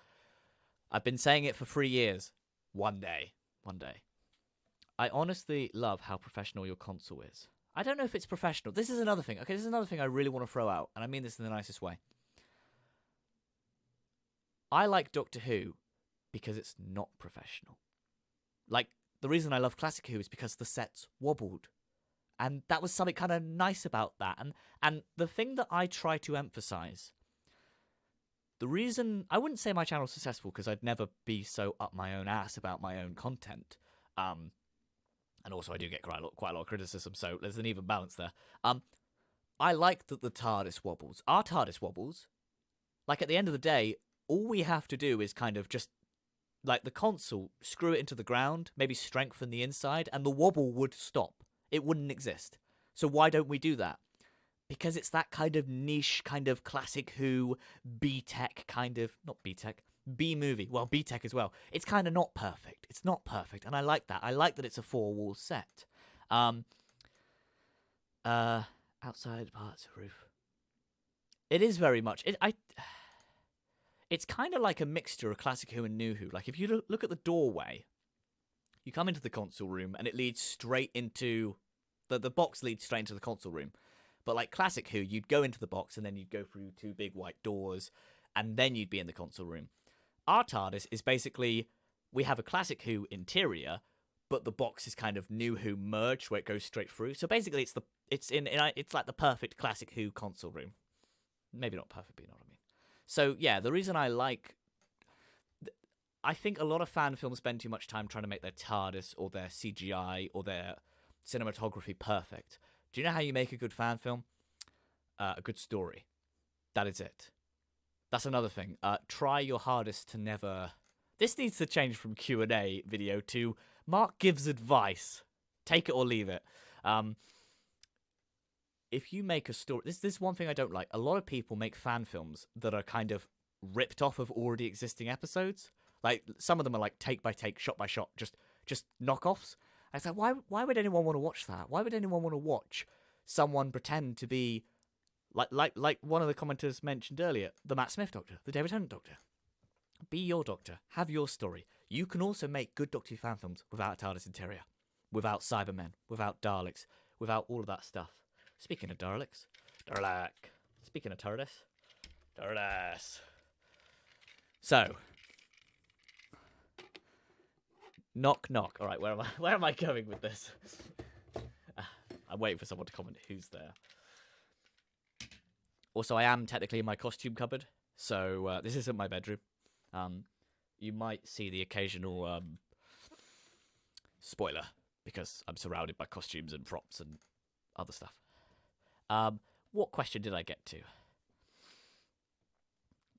I've been saying it for 3 years. One day. I honestly love how professional your console is. I don't know if it's professional. This is another thing. Okay, this is another thing I really want to throw out, and I mean this in the nicest way. I like Doctor Who because it's not professional. Like, the reason I love Classic Who is because the sets wobbled. And that was something kind of nice about that. And the thing that I try to emphasize, the reason, I wouldn't say my channel's successful because I'd never be so up my own ass about my own content. And also I do get quite a lot of criticism, so there's an even balance there. I like that the TARDIS wobbles. Our TARDIS wobbles. Like, at the end of the day, all we have to do is kind of just, like, the console, screw it into the ground, maybe strengthen the inside, and the wobble would stop. It wouldn't exist. So why don't we do that? Because it's that kind of niche, kind of Classic Who, B-Tech kind of, not B-Tech, B-movie. Well, B-Tech as well. It's kind of not perfect. It's not perfect, and I like that. I like that it's a four-wall set. Outside parts of roof. It is very much... It's kind of like a mixture of Classic Who and New Who. Like, if you look at the doorway, you come into the console room, and it leads straight into... The box leads straight into the console room. But like Classic Who, you'd go into the box, and then you'd go through two big white doors, and then you'd be in the console room. Our TARDIS is basically... We have a Classic Who interior, but the box is kind of New Who merged, where it goes straight through. So basically, it's like the perfect Classic Who console room. Maybe not perfect, but you know what I mean. So, yeah, the reason I like... I think a lot of fan films spend too much time trying to make their TARDIS or their CGI or their cinematography perfect. Do you know how you make a good fan film? A good story. That is it. That's another thing. Try your hardest to never... This needs to change from Q&A video to Mark gives advice. Take it or leave it. If you make a story... This is one thing I don't like. A lot of people make fan films that are kind of ripped off of already existing episodes. Like, some of them are like take by take, shot by shot, just knockoffs. I was like, why would anyone want to watch that? Why would anyone want to watch someone pretend to be... Like one of the commenters mentioned earlier, the Matt Smith Doctor, the David Tennant Doctor. Be your Doctor. Have your story. You can also make good Doctor Who fan films without a TARDIS interior, without Cybermen, without Daleks, without all of that stuff. Speaking of Daleks, Speaking of TARDIS. So, knock knock. All right, where am I going with this? I'm waiting for someone to comment who's there. Also, I am technically in my costume cupboard, so this isn't my bedroom. You might see the occasional spoiler, because I'm surrounded by costumes and props and other stuff. What question did I get to?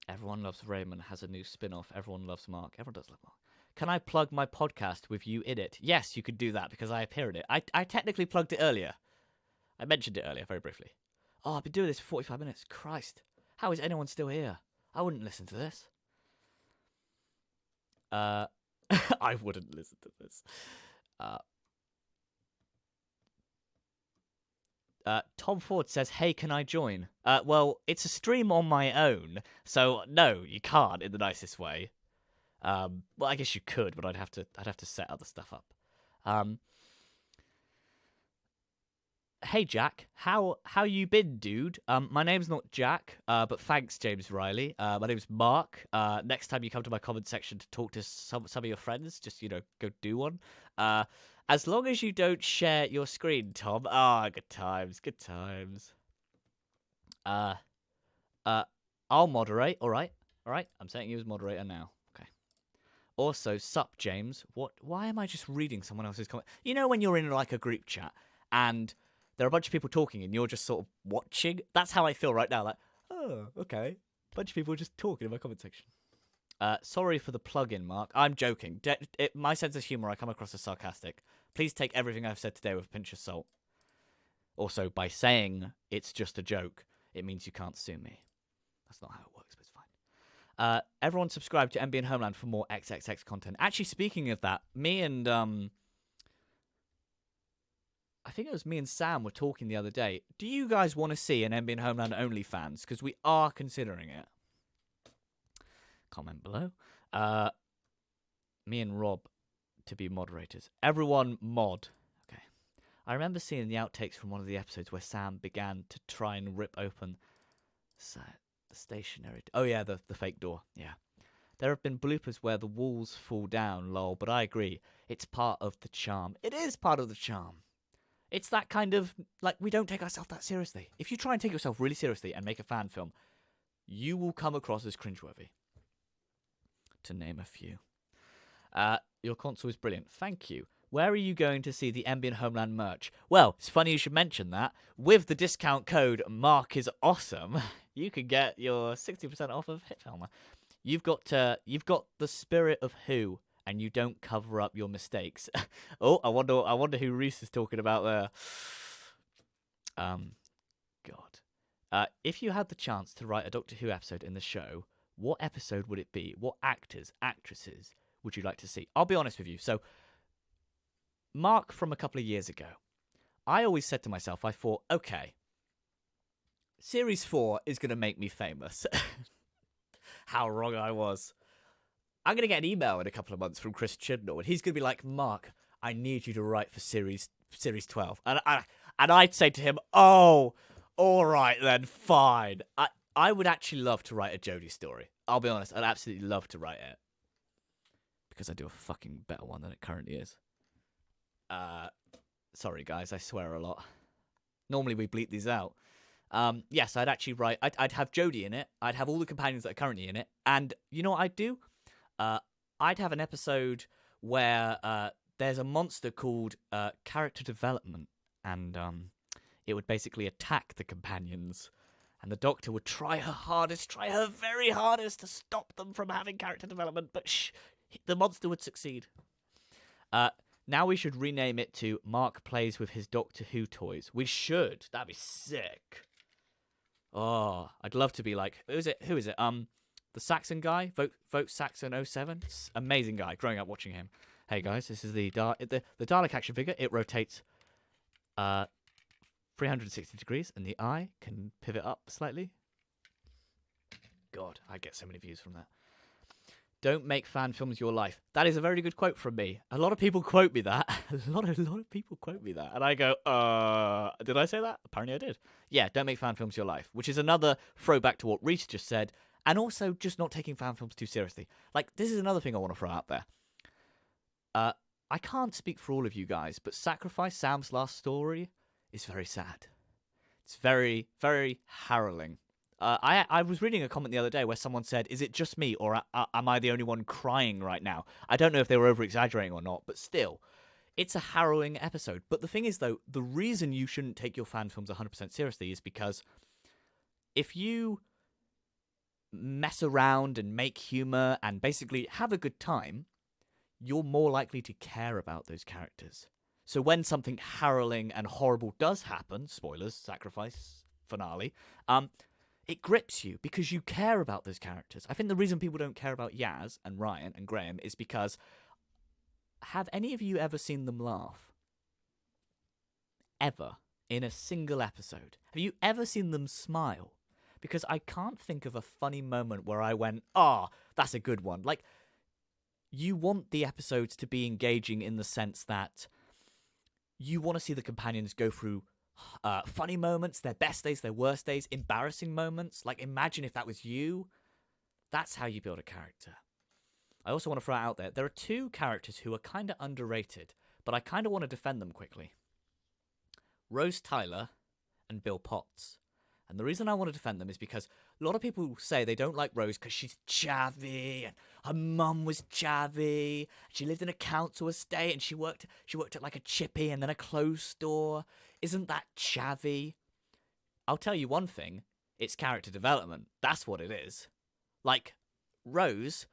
Everyone Loves Raymond has a new spin-off. Everyone loves Mark. Everyone does love Mark. Can I plug my podcast with you in it? Yes, you could do that, because I appear in it. I technically plugged it earlier. I mentioned it earlier, very briefly. Oh, I've been doing this for 45 minutes. Christ. How is anyone still here? I wouldn't listen to this. I wouldn't listen to this. Tom Ford says, hey, can I join? Well, it's a stream on my own, so no, you can't in the nicest way. Well, I guess you could, but I'd have to set other stuff up. Hey Jack, how you been, dude? My name's not Jack, but thanks, James Riley. My name's Mark. Next time you come to my comment section to talk to some of your friends, just go do one. As long as you don't share your screen, Tom. Ah, good times, good times. I'll moderate. All right. I'm setting you as moderator now. Okay. Also, sup, James. Why am I just reading someone else's comment? You know when you're in like a group chat and there are a bunch of people talking and you're just sort of watching? That's how I feel right now. Like, oh, okay. Bunch of people just talking in my comment section. Sorry for the plug-in, Mark. I'm joking. My sense of humor, I come across as sarcastic. Please take everything I've said today with a pinch of salt. Also, by saying it's just a joke, it means you can't sue me. That's not how it works, but it's fine. Everyone subscribe to MB and Homeland for more XXX content. Actually, speaking of that, me and I think it was me and Sam were talking the other day. Do you guys want to see an MB and Homeland OnlyFans? Because we are considering it. Comment below. Me and Rob to be moderators. Everyone mod. Okay. I remember seeing the outtakes from one of the episodes where Sam began to try and rip open the stationary... Oh, yeah, the fake door. Yeah. There have been bloopers where the walls fall down, lol, but I agree. It's part of the charm. It is part of the charm. It's that kind of... Like, we don't take ourselves that seriously. If you try and take yourself really seriously and make a fan film, you will come across as cringeworthy. To name a few. Your console is brilliant. Thank you. Where are you going to see the Ambient Homeland merch? Well, it's funny you should mention that. With the discount code Mark is awesome, you can get your 60% off of Hitfilmer. You've got the spirit of Who, and you don't cover up your mistakes. Oh, I wonder who Reese is talking about there. God. If you had the chance to write a Doctor Who episode in the show, what episode would it be? What actors, actresses would you like to see? I'll be honest with you. So, Mark from a couple of years ago, I always said to myself, I thought, okay, Series 4 is going to make me famous. How wrong I was. I'm going to get an email in a couple of months from Chris Chibnall, and he's going to be like, Mark, I need you to write for Series 12. And I'd say to him, oh, all right then, fine. I would actually love to write a Jodie story. I'll be honest, I'd absolutely love to write it. Because I do a fucking better one than it currently is. Sorry guys, I swear a lot. Normally we bleep these out. Yes, I'd actually write... I'd have Jodie in it. I'd have all the companions that are currently in it. And you know what I'd do? I'd have an episode where there's a monster called Character Development. And it would basically attack the companions. And the Doctor would try her very hardest to stop them from having character development. But the monster would succeed. Now we should rename it to Mark Plays with His Doctor Who Toys. We should. That'd be sick. Oh, I'd love to be like... Who is it? The Saxon guy? Vote Saxon 07? Amazing guy. Growing up watching him. Hey guys, this is the Dalek action figure. It rotates 360 degrees, and the eye can pivot up slightly. God, I get so many views from that. Don't make fan films your life. That is a very good quote from me. A lot of people quote me that. A lot of people quote me that. And I go, did I say that? Apparently I did. Yeah, don't make fan films your life. Which is another throwback to what Reese just said. And also just not taking fan films too seriously. Like, this is another thing I want to throw out there. I can't speak for all of you guys, but Sacrifice, Sam's last story, is very sad. It's very, very harrowing. I was reading a comment the other day where someone said, is it just me or am I the only one crying right now? I don't know if they were over-exaggerating or not, but still, it's a harrowing episode. But the thing is, though, the reason you shouldn't take your fan films 100% seriously is because if you mess around and make humor and basically have a good time, you're more likely to care about those characters. So when something harrowing and horrible does happen, spoilers, sacrifice, finale, it grips you because you care about those characters. I think the reason people don't care about Yaz and Ryan and Graham is because have any of you ever seen them laugh? Ever? In a single episode? Have you ever seen them smile? Because I can't think of a funny moment where I went, that's a good one. Like, you want the episodes to be engaging in the sense that you want to see the companions go through funny moments, their best days, their worst days, embarrassing moments. Like, imagine if that was you. That's how you build a character. I also want to throw out there are two characters who are kind of underrated, but I kind of want to defend them quickly. Rose Tyler and Bill Potts. And the reason I want to defend them is because a lot of people say they don't like Rose because she's chavvy and her mum was chavvy. She lived in a council estate and she worked at like a chippy and then a clothes store. Isn't that chavvy? I'll tell you one thing. It's character development. That's what it is. Like, Rose,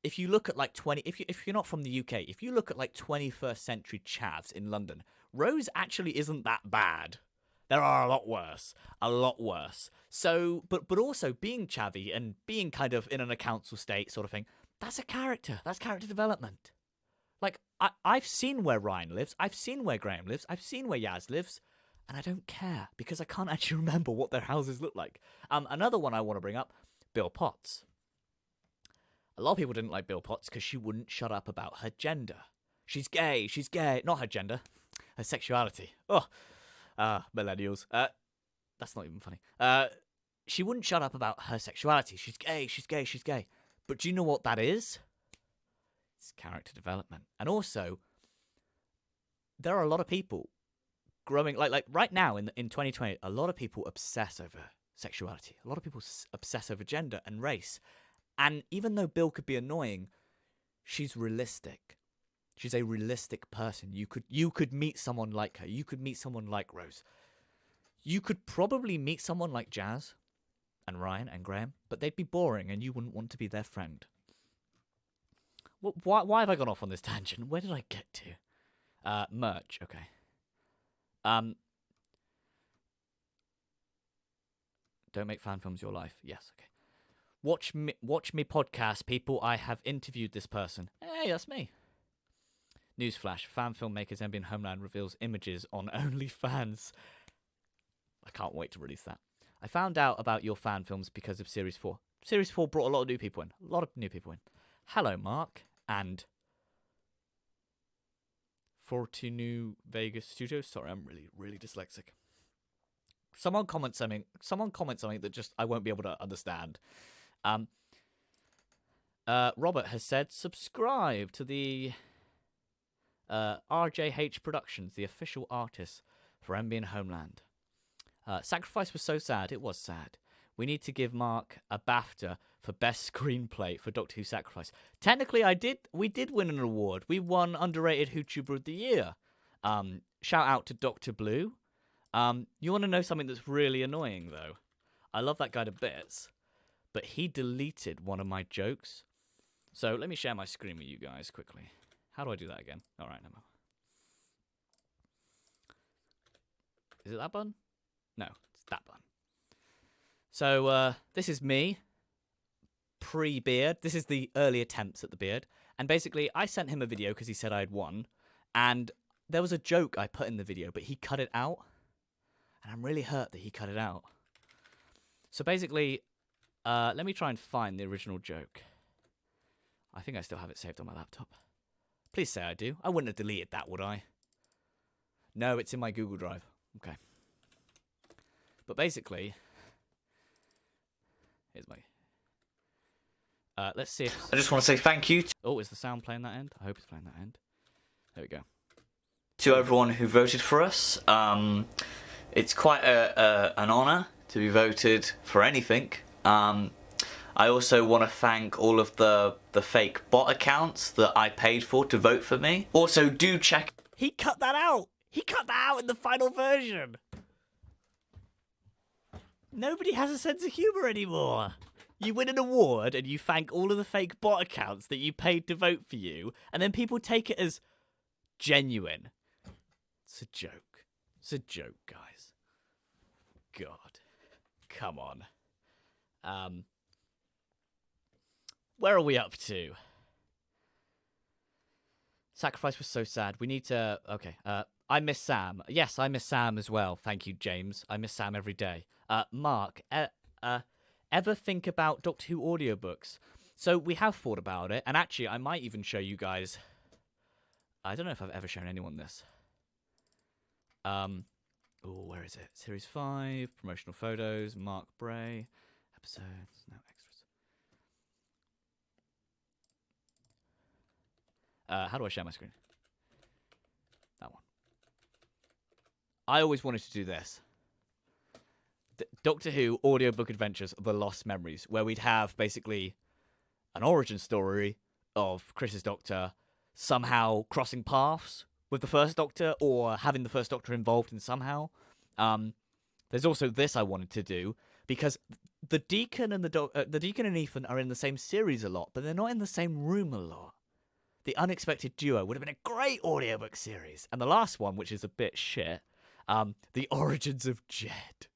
if you look at like if you're not from the UK, if you look at like 21st century chavs in London, Rose actually isn't that bad. There are a lot worse. So, but also being chavvy and being kind of in a council state sort of thing, that's a character. That's character development. Like, I've seen where Ryan lives. I've seen where Graham lives. I've seen where Yaz lives. And I don't care because I can't actually remember what their houses look like. Another one I want to bring up, Bill Potts. A lot of people didn't like Bill Potts because she wouldn't shut up about her gender. She's gay. Not her gender. Her sexuality. Millennials. That's not even funny. She wouldn't shut up about her sexuality. She's gay. But do you know what that is? It's character development. And also, there are a lot of people growing, like right now in 2020, a lot of people obsess over sexuality. A lot of people obsess over gender and race. And even though Bill could be annoying, she's realistic. She's a realistic person. You could meet someone like her. You could meet someone like Rose. You could probably meet someone like Jazz and Ryan and Graham, but they'd be boring and you wouldn't want to be their friend. Why have I gone off on this tangent? Where did I get to? Merch, okay. Don't make fan films your life. Yes, okay. Watch me podcast, people. I have interviewed this person. Hey, that's me. Newsflash, fan filmmakers MB Homeland reveals images on OnlyFans. I can't wait to release that. I found out about your fan films because of Series 4. Series 4 brought a lot of new people in. Hello, Mark, and 40 New Vegas Studios. Sorry, I'm really, really dyslexic. Someone comments something that just I won't be able to understand. Robert has said, subscribe to the RJH Productions, the official artist for MB and Homeland. Sacrifice was so sad. It was sad. We need to give Mark a BAFTA for best screenplay for Doctor Who Sacrifice. Technically, we did win an award. We won Underrated YouTuber of the Year. Shout out to Dr. Blue. You want to know something that's really annoying, though? I love that guy to bits, but he deleted one of my jokes. So let me share my screen with you guys quickly. How do I do that again? All right, no. Is it that button? No, it's that button. So this is me, pre-beard. This is the early attempts at the beard. And basically, I sent him a video because he said I had won. And there was a joke I put in the video, but he cut it out. And I'm really hurt that he cut it out. So basically, let me try and find the original joke. I think I still have it saved on my laptop. Please say I do. I wouldn't have deleted that, would I? No, it's in my Google Drive. Okay. But basically, here's my... let's see if... I just want to say thank you Oh, is the sound playing that end? I hope it's playing that end. There we go. to everyone who voted for us. It's quite an honour to be voted for anything. I also want to thank all of the fake bot accounts that I paid for to vote for me. Also, do check... He cut that out! He cut that out in the final version! Nobody has a sense of humour anymore. You win an award and you thank all of the fake bot accounts that you paid to vote for you, and then people take it as genuine. It's a joke. It's a joke, guys. God. Come on. Where are we up to? Sacrifice was so sad. We need to... Okay. I miss Sam. Yes, I miss Sam as well. Thank you, James. I miss Sam every day. Mark, ever think about Doctor Who audiobooks? So we have thought about it, and actually I might even show you guys... I don't know if I've ever shown anyone this. Oh, where is it? Series 5, promotional photos, Mark Bray, episodes, no extras. How do I share my screen? That one. I always wanted to do this. Doctor Who audiobook adventures of the Lost Memories, where we'd have basically an origin story of Chris's Doctor somehow crossing paths with the first Doctor, or having the first Doctor involved in somehow. There's also this I wanted to do, because the Deacon and the Deacon and Ethan are in the same series a lot, but they're not in the same room a lot. The Unexpected Duo would have been a great audiobook series. And the last one, which is a bit shit, The Origins of Jed.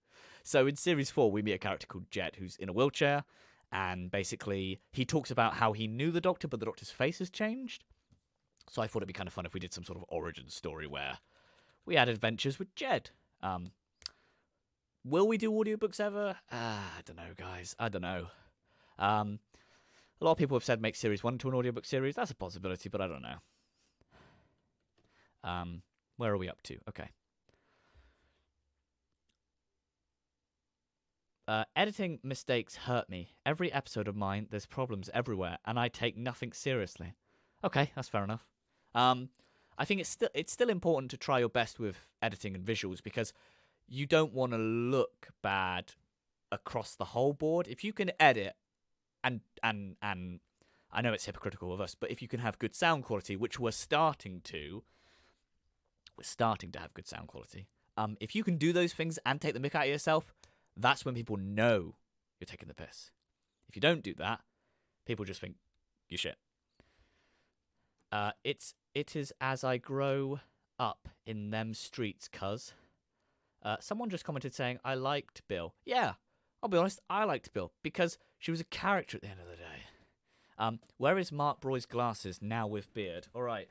So in Series 4, we meet a character called Jed, who's in a wheelchair, and basically he talks about how he knew the Doctor, but the Doctor's face has changed. So I thought it'd be kind of fun if we did some sort of origin story where we had adventures with Jed. Will we do audiobooks ever? I don't know, guys. I don't know. A lot of people have said make Series 1 to an audiobook series. That's a possibility, but I don't know. Where are we up to? Okay. Editing mistakes hurt me. Every episode of mine, there's problems everywhere, and I take nothing seriously. Okay, that's fair enough. I think it's still important to try your best with editing and visuals, because you don't want to look bad across the whole board. If you can edit and I know it's hypocritical of us, but if you can have good sound quality, which we're starting to have good sound quality. If you can do those things and take the mick out of yourself, that's when people know you're taking the piss. If you don't do that, people just think you're shit. It is as I grow up in them streets, cuz. Someone just commented saying, I liked Bill. Yeah, I'll be honest, I liked Bill, because she was a character at the end of the day. Where is Mark Broy's glasses now with beard? Alright.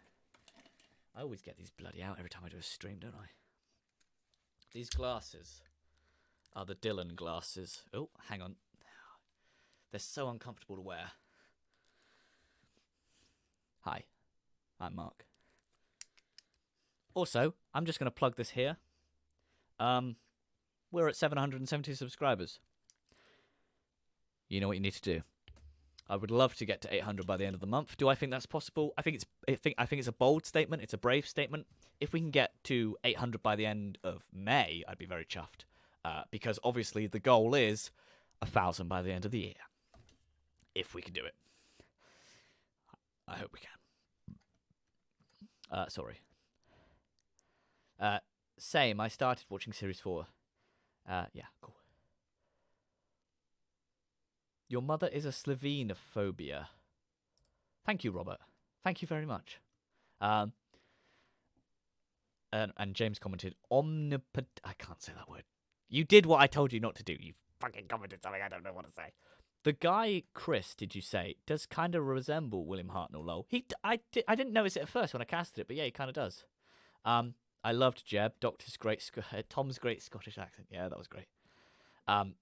I always get these bloody out every time I do a stream, don't I? These glasses are the Dylan glasses. Oh, hang on. They're so uncomfortable to wear. Hi, I'm Mark. Also, I'm just going to plug this here. We're at 770 subscribers. You know what you need to do. I would love to get to 800 by the end of the month. Do I think that's possible? I think it's a bold statement. It's a brave statement. If we can get to 800 by the end of May, I'd be very chuffed. Because obviously the goal is 1,000 by the end of the year. If we can do it. I hope we can. Sorry. Same. I started watching Series 4. Yeah, cool. Your mother is a Slovenophobia. Thank you, Robert. Thank you very much. And James commented, I can't say that word. You did what I told you not to do. You fucking commented something I don't know what to say. The guy, Chris, did you say, does kind of resemble William Hartnell, lol. I didn't notice it at first when I casted it, but yeah, he kind of does. I loved Jeb, Tom's great Scottish accent. Yeah, that was great.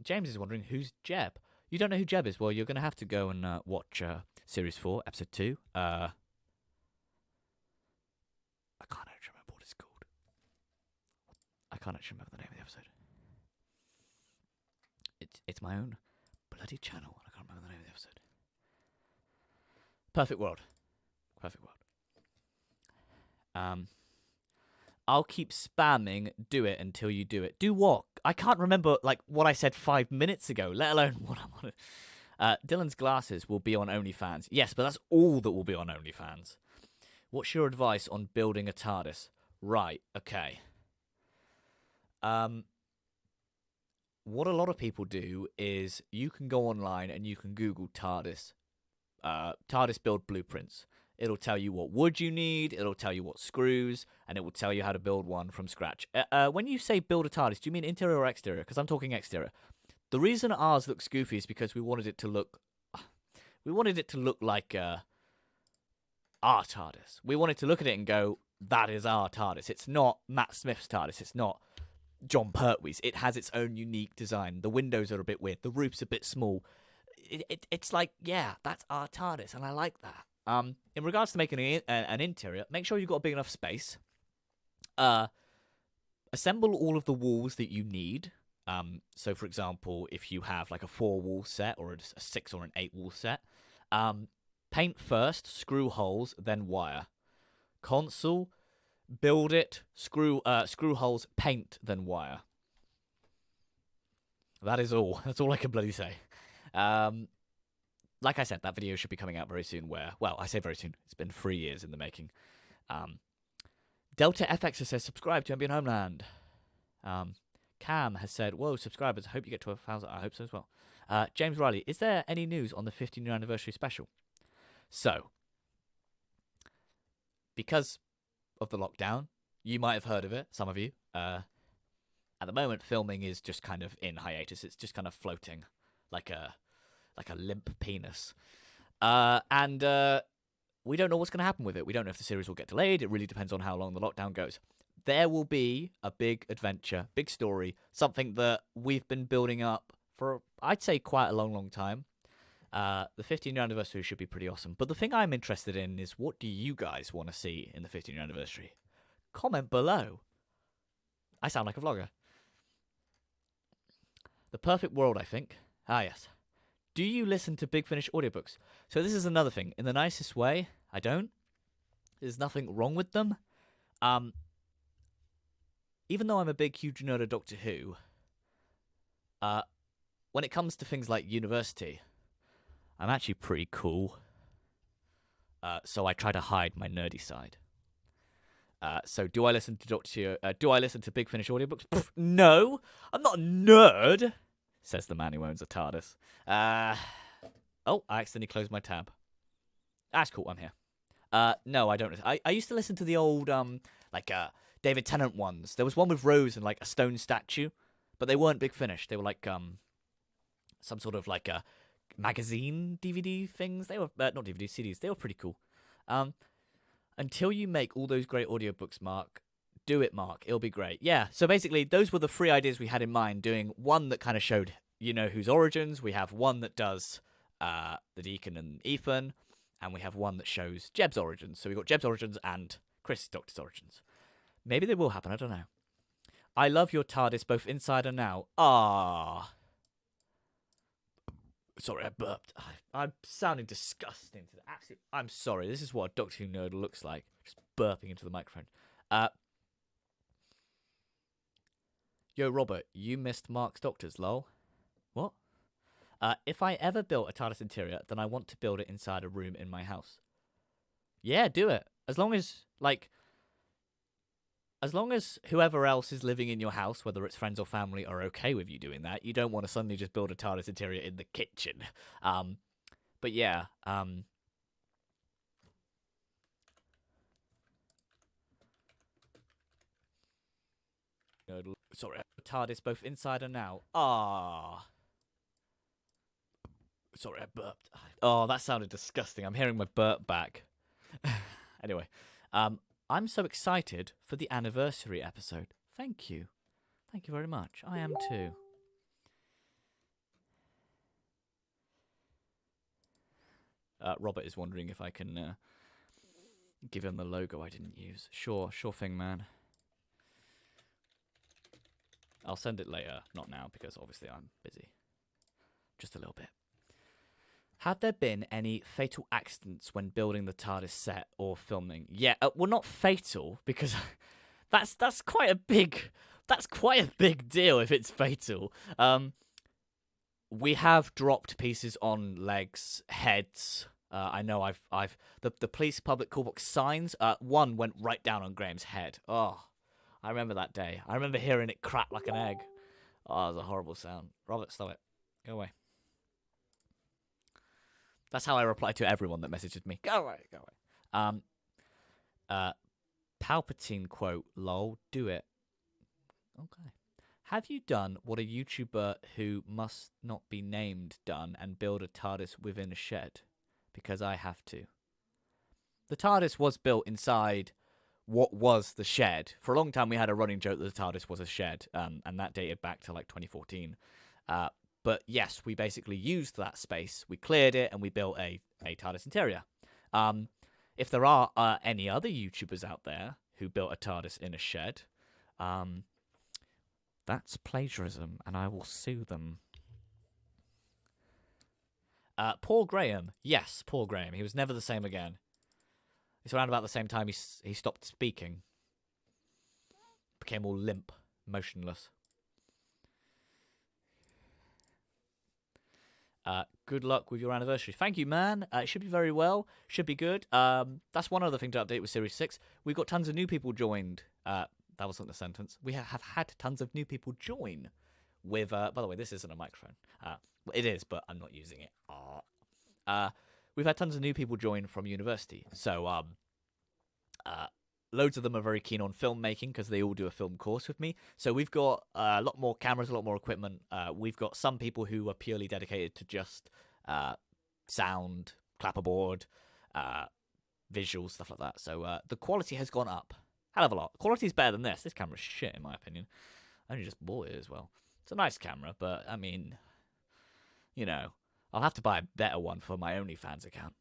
James is wondering, who's Jeb? You don't know who Jeb is? Well, you're going to have to go and watch Series 4, Episode 2. I can't actually remember what it's called. I can't actually remember the name of the episode. It's my own bloody channel, and I can't remember the name of the episode. Perfect World. Perfect World. I'll keep spamming, do it until you do it. Do what? I can't remember what I said 5 minutes ago, let alone what I'm on. Dylan's glasses will be on OnlyFans. Yes, but that's all that will be on OnlyFans. What's your advice on building a TARDIS? Right, okay. What a lot of people do is you can go online and you can Google TARDIS. TARDIS build blueprints. It'll tell you what wood you need. It'll tell you what screws, and it will tell you how to build one from scratch. When you say build a TARDIS, do you mean interior or exterior? Because I'm talking exterior. The reason ours looks goofy is because we wanted it to look like our TARDIS. We wanted to look at it and go, that is our TARDIS. It's not Matt Smith's TARDIS. It's not John Pertwee's. It has its own unique design. The windows are a bit weird. The roof's a bit small. It's like, yeah, that's our TARDIS, and I like that. In regards to making an interior, make sure you've got a big enough space. Assemble all of the walls that you need. So, for example, if you have like a 4-wall set or a 6 or an 8-wall set, paint first, screw holes, then wire. Console, build it, screw holes, paint, then wire. That is all. That's all I can bloody say. Like I said, that video should be coming out very soon. Well, I say very soon. It's been 3 years in the making. Delta FX says subscribe to Ambient Homeland. Cam has said, whoa, subscribers, I hope you get to 1,000. I hope so as well. James Riley, is there any news on the 15-year anniversary special? So, because of the lockdown, you might have heard of it, some of you. At the moment, filming is just kind of in hiatus. It's just kind of floating like a limp penis. And we don't know what's going to happen with it. We don't know if the series will get delayed. It really depends on how long the lockdown goes. There will be a big adventure, big story, something that we've been building up for, I'd say, quite a long, long time. The 15-year anniversary should be pretty awesome. But the thing I'm interested in is, what do you guys want to see in the 15-year anniversary? Comment below. I sound like a vlogger. The perfect world, I think. Ah, yes. Do you listen to Big Finish audiobooks? So this is another thing. In the nicest way, I don't. There's nothing wrong with them. Even though I'm a big, huge nerd of Doctor Who, when it comes to things like university, I'm actually pretty cool. So I try to hide my nerdy side. So do I listen to Doctor Who? Do I listen to Big Finish audiobooks? Pff, no, I'm not a nerd, says the man who owns a TARDIS. Oh, I accidentally closed my tab. That's cool, I'm here. No, I don't listen. I used to listen to the old, David Tennant ones. There was one with Rose and, like, a stone statue, but they weren't Big Finish. They were, like, some sort of, like, a magazine DVD things. They were, not DVD, CDs. They were pretty cool. Until you make all those great audiobooks, Mark, do it, Mark. It'll be great. Yeah, so basically, those were the 3 ideas we had in mind, doing one that kind of showed, you know, whose origins. We have one that does the Deacon and Ethan, and we have one that shows Jeb's origins. So we've got Jeb's origins and Chris Doctor's origins. Maybe they will happen, I don't know. I love your TARDIS both inside and out. Ah. Sorry, I burped. I'm sounding disgusting. I'm sorry. This is what a Doctor Who nerd looks like. Just burping into the microphone. Yo, Robert, you missed Mark's Doctors, lol. What? If I ever built a TARDIS interior, then I want to build it inside a room in my house. Yeah, do it. As long as whoever else is living in your house, whether it's friends or family, are okay with you doing that. You don't want to suddenly just build a TARDIS interior in the kitchen. But yeah, sorry, TARDIS both inside and out. Ah. Sorry, I burped. Oh, that sounded disgusting. I'm hearing my burp back. Anyway, I'm so excited for the anniversary episode. Thank you. Thank you very much. I am too. Robert is wondering if I can give him the logo I didn't use. Sure thing, man. I'll send it later. Not now, because obviously I'm busy. Just a little bit. Have there been any fatal accidents when building the TARDIS set or filming? Yeah, well, not fatal, because that's quite a big deal if it's fatal. We have dropped pieces on legs, heads. I know I've the police public call box signs. One went right down on Graham's head. Oh, I remember that day. I remember hearing it crack like an egg. Oh, it was a horrible sound. Robert, stop it. Go away. That's how I reply to everyone that messages me. Go away, go away. Palpatine quote, lol, do it. Okay. Have you done what a YouTuber who must not be named done and build a TARDIS within a shed? Because I have to. The TARDIS was built inside what was the shed. For a long time, we had a running joke that the TARDIS was a shed, and that dated back to like 2014. But yes, we basically used that space, we cleared it, and we built a TARDIS interior. If there are any other YouTubers out there who built a TARDIS in a shed, that's plagiarism, and I will sue them. Paul Graham. Yes, Paul Graham. He was never the same again. It's around about the same time he stopped speaking. Became all limp, motionless. Good luck with your anniversary. Thank you, man. It should be very well. Should be good. That's one other thing to update with Series 6. We've got tons of new people joined. That wasn't the sentence. We have had tons of new people join with... by the way, this isn't a microphone. Well, it is, but I'm not using it. We've had tons of new people join from university. So, loads of them are very keen on filmmaking because they all do a film course with me. So we've got a lot more cameras, a lot more equipment. We've got some people who are purely dedicated to just sound, clapperboard, visuals, stuff like that. So the quality has gone up. Hell of a lot. Quality is better than this. This camera's shit, in my opinion. I only just bought it as well. It's a nice camera, but, I mean, you know, I'll have to buy a better one for my OnlyFans account.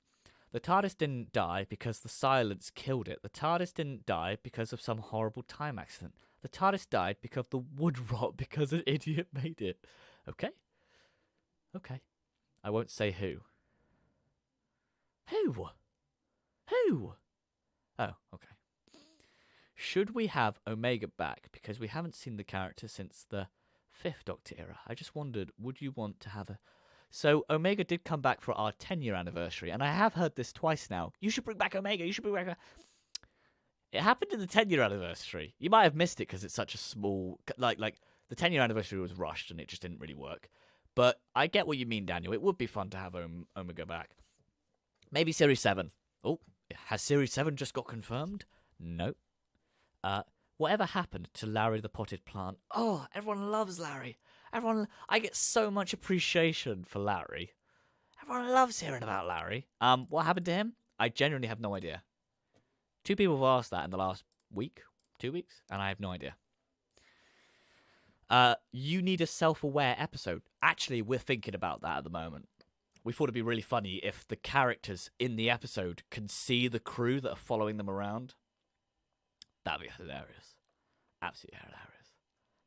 The TARDIS didn't die because the silence killed it. The TARDIS didn't die because of some horrible time accident. The TARDIS died because of the wood rot because an idiot made it. Okay? Okay. I won't say who. Who? Who? Oh, okay. Should we have Omega back? Because we haven't seen the character since the 5th Doctor era. I just wondered, would you want to have a... So, Omega did come back for our 10-year anniversary, and I have heard this twice now. You should bring back Omega, you should bring back... It happened in the 10-year anniversary. You might have missed it because it's such a small... Like the 10-year anniversary was rushed, and it just didn't really work. But I get what you mean, Daniel. It would be fun to have Omega back. Maybe Series 7. Oh, has Series 7 just got confirmed? No. Whatever happened to Larry the Potted Plant? Oh, everyone loves Larry. I get so much appreciation for Larry. Everyone loves hearing about Larry. What happened to him? I genuinely have no idea. 2 people have asked that in the last week, 2 weeks, and I have no idea. You need a self-aware episode. Actually, we're thinking about that at the moment. We thought it'd be really funny if the characters in the episode can see the crew that are following them around. That'd be hilarious. Absolutely hilarious.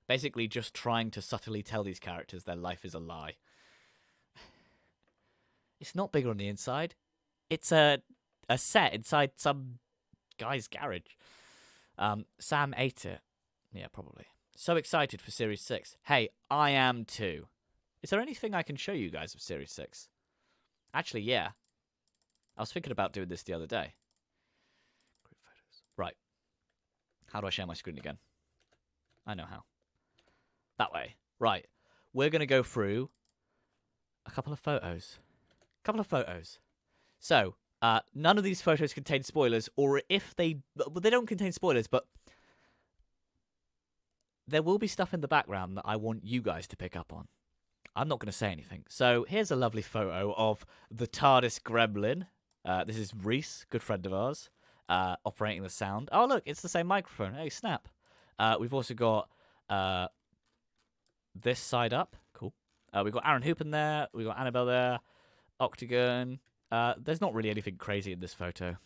Basically just trying to subtly tell these characters their life is a lie. It's not bigger on the inside. It's a set inside some guy's garage. Sam ate it. Yeah, probably. So excited for Series 6. Hey, I am too. Is there anything I can show you guys of Series 6? Actually, yeah. I was thinking about doing this the other day. Group photos. Right. How do I share my screen again? I know how. That way. Right. We're going to go through a couple of photos. So, none of these photos contain spoilers, or if they... Well, they don't contain spoilers, but there will be stuff in the background that I want you guys to pick up on. I'm not going to say anything. So, here's a lovely photo of the TARDIS Gremlin. This is Reese, good friend of ours, operating the sound. Oh, look, it's the same microphone. Hey, snap. We've also got this side up. Cool. We've got Aaron Hoop in there. We've got Annabelle there. Octagon. There's not really anything crazy in this photo.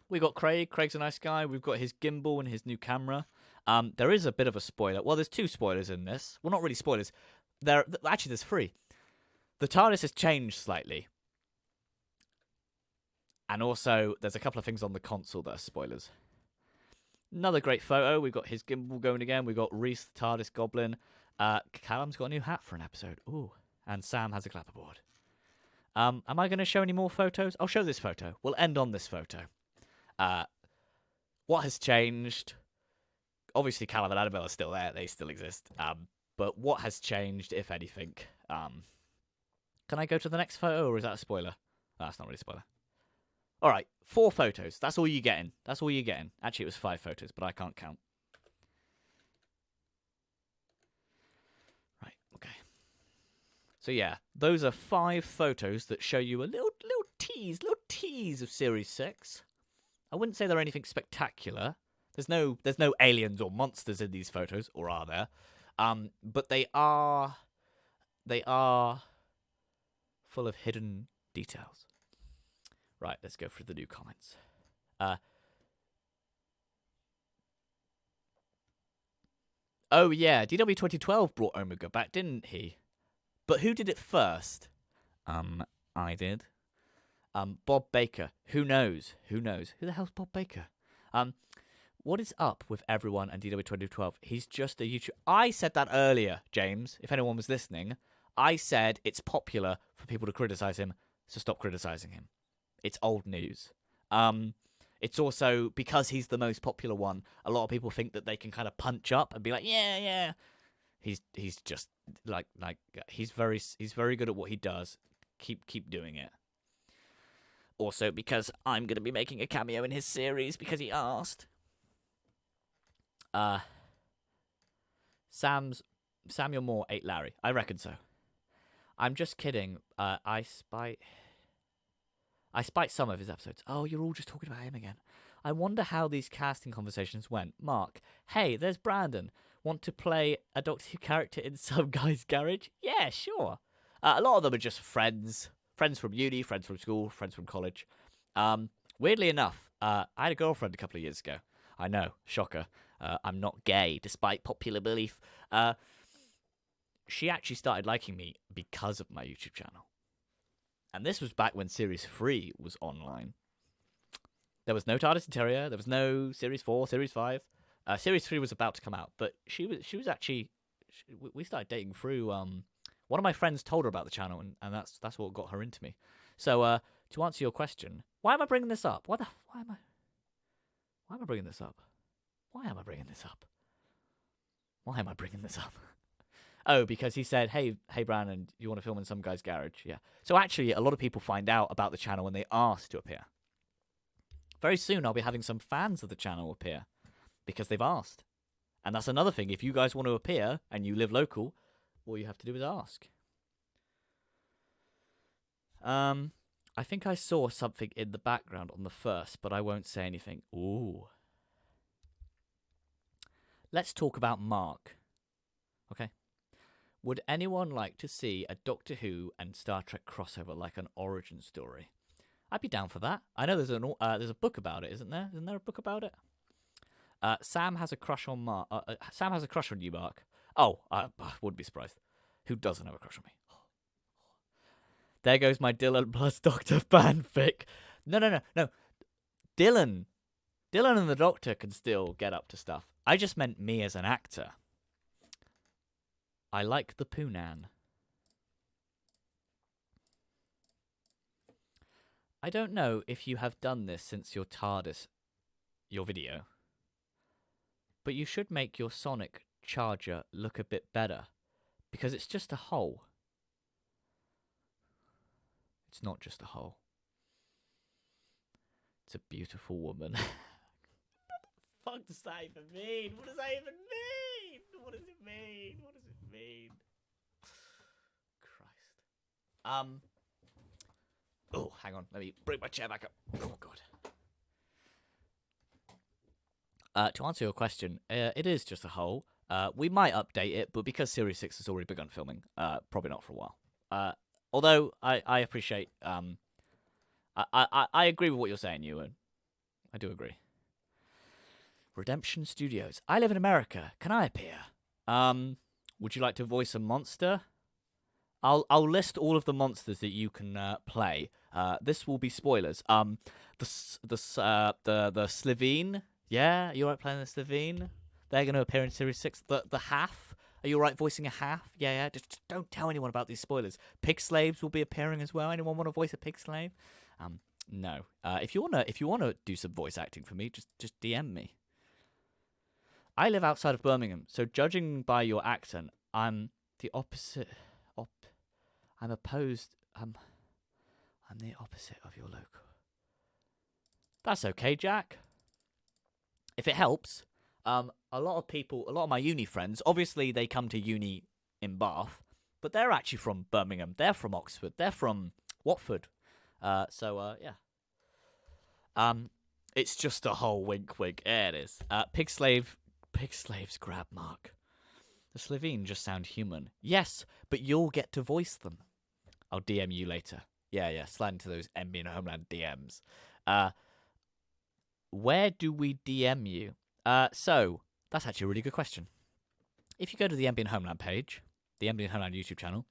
We got Craig. Craig's a nice guy. We've got his gimbal and his new camera. There is a bit of a spoiler. Well, there's 2 spoilers in this. Well, not really spoilers. Actually, there's 3. The TARDIS has changed slightly. And also, there's a couple of things on the console that are spoilers. Another great photo. We've got his gimbal going again. We've got Reese, the TARDIS Goblin. Callum's got a new hat for an episode. Ooh. And Sam has a clapperboard. Am I going to show any more photos? I'll show this photo. We'll end on this photo. What has changed? Obviously, Callum and Annabelle are still there. They still exist. But what has changed, if anything? Can I go to the next photo, or is that a spoiler? Oh, that's not really a spoiler. All right, 4 photos. That's all you're getting. That's all you're getting. Actually, it was 5 photos, but I can't count. Right, okay. So yeah, those are 5 photos that show you a little tease of Series 6. I wouldn't say they're anything spectacular. There's no aliens or monsters in these photos, or are there? But they are full of hidden details. Right, let's go through the new comments. Oh yeah, DW 2012 brought Omega back, didn't he? But who did it first? I did. Bob Baker. Who knows? Who knows? Who the hell's Bob Baker? What is up with everyone and DW 2012? He's just a YouTuber. I said that earlier, James, if anyone was listening. I said it's popular for people to criticize him, so stop criticizing him. It's old news. It's also because he's the most popular one. A lot of people think that they can kind of punch up and be like, yeah. He's just like he's very good at what he does. Keep doing it. Also because I'm gonna be making a cameo in his series because he asked. Samuel Moore ate Larry. I reckon so. I'm just kidding. I spite some of his episodes. Oh, you're all just talking about him again. I wonder how these casting conversations went. Mark, hey, there's Brandon. Want to play a Doctor Who character in some guy's garage? Yeah, sure. A lot of them are just friends. Friends from uni, friends from school, friends from college. Weirdly enough, I had a girlfriend a couple of years ago. I know, shocker. I'm not gay, despite popular belief. She actually started liking me because of my YouTube channel. And this was back when Series 3 was online. There was no TARDIS Interior. There was no Series 4, Series 5. Series 3 was about to come out, but she was actually... we started dating through... one of my friends told her about the channel, and that's what got her into me. So, to answer your question, why am I bringing this up? Why am I bringing this up? Why am I bringing this up? Why am I bringing this up? Oh, because he said, hey, Brandon, you want to film in some guy's garage? Yeah. So actually, a lot of people find out about the channel when they ask to appear. Very soon, I'll be having some fans of the channel appear because they've asked. And that's another thing. If you guys want to appear and you live local, all you have to do is ask. I think I saw something in the background on the first, but I won't say anything. Ooh. Let's talk about Mark. Okay. Would anyone like to see a Doctor Who and Star Trek crossover, like an origin story? I'd be down for that. I know there's a book about it, isn't there? Isn't there a book about it? Sam has a crush on Mark. Sam has a crush on you, Mark. Oh, I wouldn't be surprised. Who doesn't have a crush on me? There goes my Dylan plus Doctor fanfic. No. Dylan and the Doctor can still get up to stuff. I just meant me as an actor. I like the Poonan. I don't know if you have done this since your TARDIS, your video, but you should make your Sonic charger look a bit better, because it's just a hole. It's not just a hole. It's a beautiful woman. What the fuck does that even mean? What does that even mean? What does it mean? What does it mean? Christ. Oh, hang on. Let me bring my chair back up. Oh, God. To answer your question, it is just a hole. We might update it, but because Series 6 has already begun filming, probably not for a while. Although I appreciate... I agree with what you're saying, Ewan. I do agree. Redemption Studios. I live in America. Can I appear? Would you like to voice a monster? I'll list all of the monsters that you can play. This will be spoilers. The Slivine. Yeah, you alright playing the Slivine? They're going to appear in Series 6. The Half. Are you alright voicing a Half? Yeah. Just don't tell anyone about these spoilers. Pig slaves will be appearing as well. Anyone want to voice a pig slave? No. If you wanna do some voice acting for me, just DM me. I live outside of Birmingham, so judging by your accent, I'm the opposite. I'm the opposite of your local. That's okay, Jack. If it helps, a lot of my uni friends, obviously they come to uni in Bath, but they're actually from Birmingham. They're from Oxford. They're from Watford. Yeah. It's just a whole wink wink. There it is. Pig slaves grab mark. The Slovene just sound human. Yes, but you'll get to voice them. I'll DM you later. Yeah, slide into those MB and Homeland DMs. Where do we DM you? So that's actually a really good question. If you go to the MB and Homeland page, the MB and Homeland YouTube channel,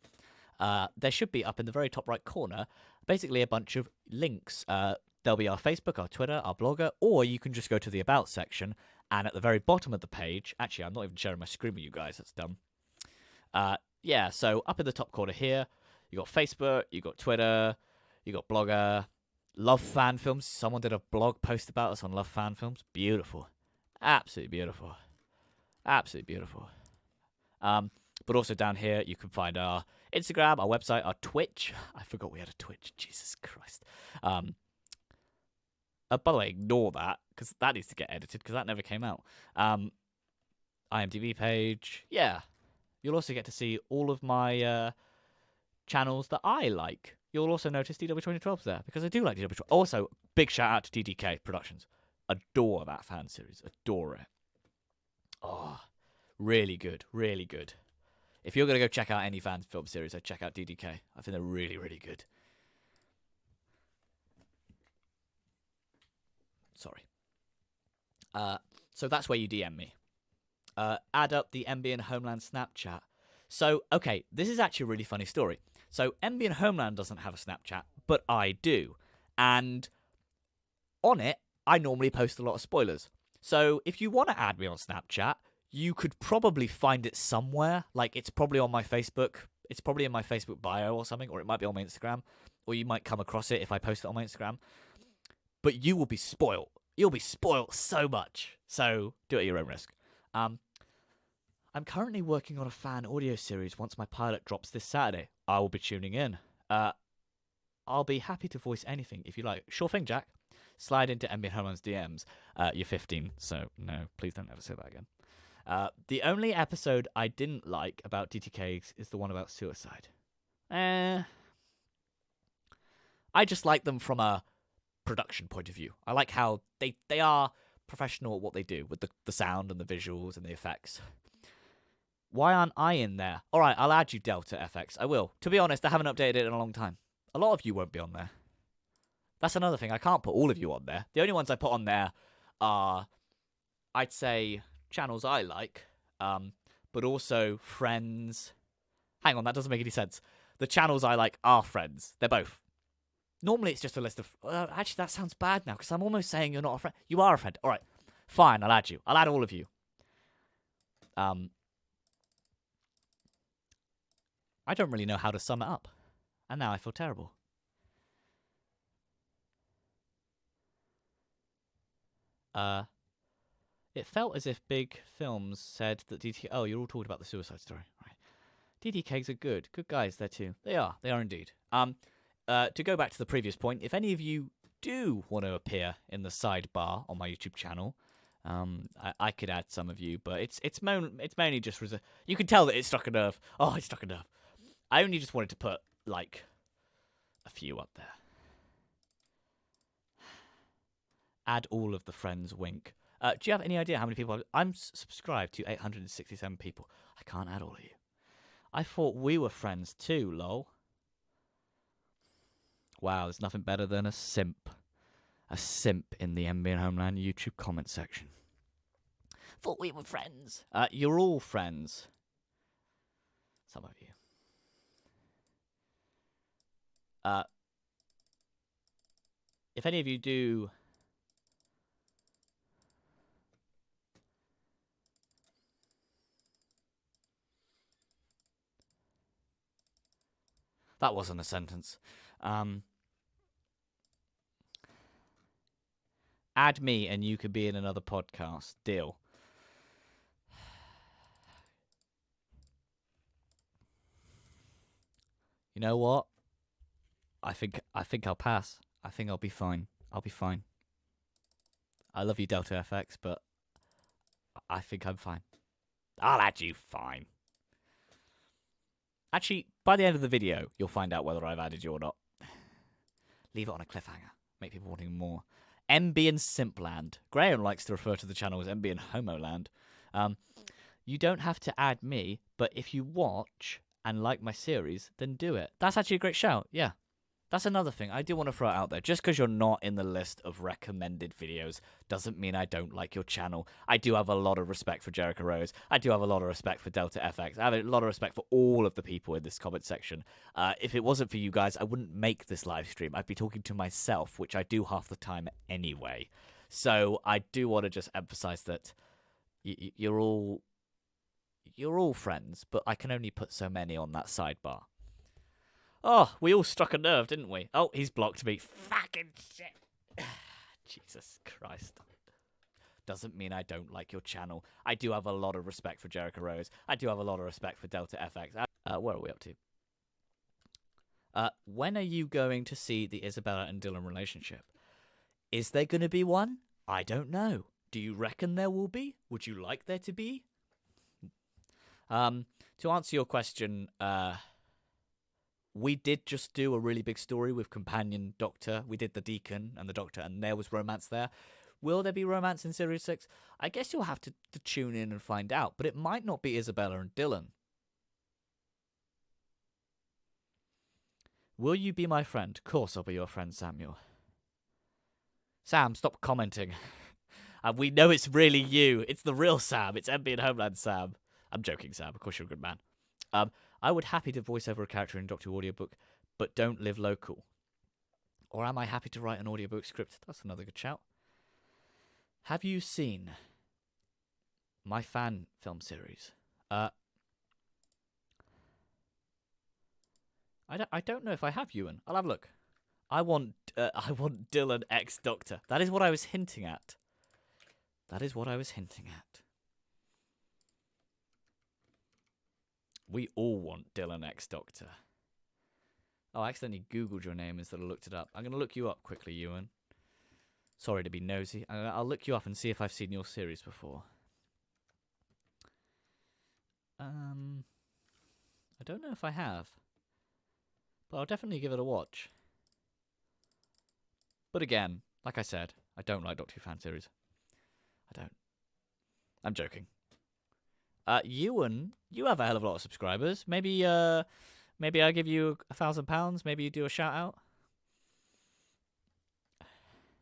there should be up in the very top right corner, basically a bunch of links. There'll be our Facebook, our Twitter, our blogger, or you can just go to the About section, and at the very bottom of the page, actually, I'm not even sharing my screen with you guys, that's dumb. So up in the top corner here, you got Facebook, you got Twitter, you got blogger, Love Fan Films. Someone did a blog post about us on Love Fan Films. Beautiful. Absolutely beautiful. Absolutely beautiful. But also down here, you can find our Instagram, our website, our Twitch. I forgot we had a Twitch. Jesus Christ. By the way, ignore that, because that needs to get edited, because that never came out. IMDb page. Yeah. You'll also get to see all of my channels that I like. You'll also notice DW2012's there, because I do like DW2012. Also, big shout out to DDK Productions. Adore that fan series. Adore it. Oh, really good. Really good. If you're going to go check out any fan film series, I'd check out DDK. I think they're really, really good. Sorry. So that's where you DM me. Add up the MB and Homeland Snapchat. So, okay, this is actually a really funny story. So, MB and Homeland doesn't have a Snapchat, but I do. And on it, I normally post a lot of spoilers. So, if you want to add me on Snapchat, you could probably find it somewhere. Like, it's probably on my Facebook. It's probably in my Facebook bio or something, or it might be on my Instagram. Or you might come across it if I post it on my Instagram. But you will be spoiled. You'll be spoiled so much. So, do it at your own risk. I'm currently working on a fan audio series once my pilot drops this Saturday. I will be tuning in. I'll be happy to voice anything if you like. Sure thing, Jack. Slide into MB Homeland's DMs. You're 15, so no, please don't ever say that again. The only episode I didn't like about DTKs is the one about suicide. I just like them from a production point of view. I like how they are professional at what they do with the sound and the visuals and the effects. Why aren't I in there? All right, I'll add you, Delta FX. I will. To be honest, I haven't updated it in a long time. A lot of you won't be on there. That's another thing. I can't put all of you on there. The only ones I put on there are, I'd say, channels I like, but also friends. Hang on, that doesn't make any sense. The channels I like are friends. They're both. Normally, it's just a list of... actually, that sounds bad now, because I'm almost saying you're not a friend. You are a friend. All right. Fine, I'll add you. I'll add all of you. I don't really know how to sum it up. And now I feel terrible. It felt as if Big Films said that DDK... Oh, you're all talking about the suicide story. Right. DDKs are good. Good guys there too. They are. They are indeed. To go back to the previous point, if any of you do want to appear in the sidebar on my YouTube channel, I could add some of you, but it's mainly just... You can tell that it struck a nerve. Oh, it struck a nerve. I only just wanted to put, like, a few up there. Add all of the friends, wink. Do you have any idea how many people... I'm subscribed to 867 people. I can't add all of you. I thought we were friends too, lol. Wow, there's nothing better than a simp. A simp in the MB and Homeland YouTube comment section. Thought we were friends. You're all friends. Some of you. If any of you do... That wasn't a sentence. Add me and you could be in another podcast. Deal. You know what? I think I'll pass. I think I'll be fine. I'll be fine. I love you, Delta FX, but I think I'm fine. I'll add you fine. Actually, by the end of the video, you'll find out whether I've added you or not. Leave it on a cliffhanger. Make people wanting more. MB and Simpland. Graham likes to refer to the channel as MB and Homeland. You don't have to add me, but if you watch and like my series, then do it. That's actually a great shout. Yeah. That's another thing I do want to throw it out there. Just because you're not in the list of recommended videos doesn't mean I don't like your channel. I do have a lot of respect for Jericho Rose. I do have a lot of respect for Delta FX. I have a lot of respect for all of the people in this comment section. If it wasn't for you guys, I wouldn't make this live stream. I'd be talking to myself, which I do half the time anyway. So I do want to just emphasize that you're all friends, but I can only put so many on that sidebar. Oh, we all struck a nerve, didn't we? Oh, he's blocked me. Fucking shit. Jesus Christ. Doesn't mean I don't like your channel. I do have a lot of respect for Jericho Rose. I do have a lot of respect for Delta FX. Where are we up to? When are you going to see the Isabella and Dylan relationship? Is there going to be one? I don't know. Do you reckon there will be? Would you like there to be? To answer your question, we did just do a really big story with Companion Doctor. We did the Deacon and the Doctor, and there was romance there. Will there be romance in Series 6? I guess you'll have to tune in and find out, but it might not be Isabella and Dylan. Will you be my friend? Of course I'll be your friend, Samuel. Sam, stop commenting. And we know it's really you. It's the real Sam. It's MB and Homeland Sam. I'm joking, Sam. Of course you're a good man. I would happy to voice over a character in a Doctor Who audiobook, but don't live local. Or am I happy to write an audiobook script? That's another good shout. Have you seen my fan film series? I don't know if I have, Ewan. I'll have a look. I want Dylan X Doctor. That is what I was hinting at. That is what I was hinting at. We all want Dylan X Doctor. Oh, I accidentally Googled your name instead of looked it up. I'm going to look you up quickly, Ewan. Sorry to be nosy. I'll look you up and see if I've seen your series before. I don't know if I have. But I'll definitely give it a watch. But again, like I said, I don't like Doctor Who fan series. I don't. I'm joking. Ewan, you have a hell of a lot of subscribers. Maybe I give you £1,000. Maybe you do a shout out.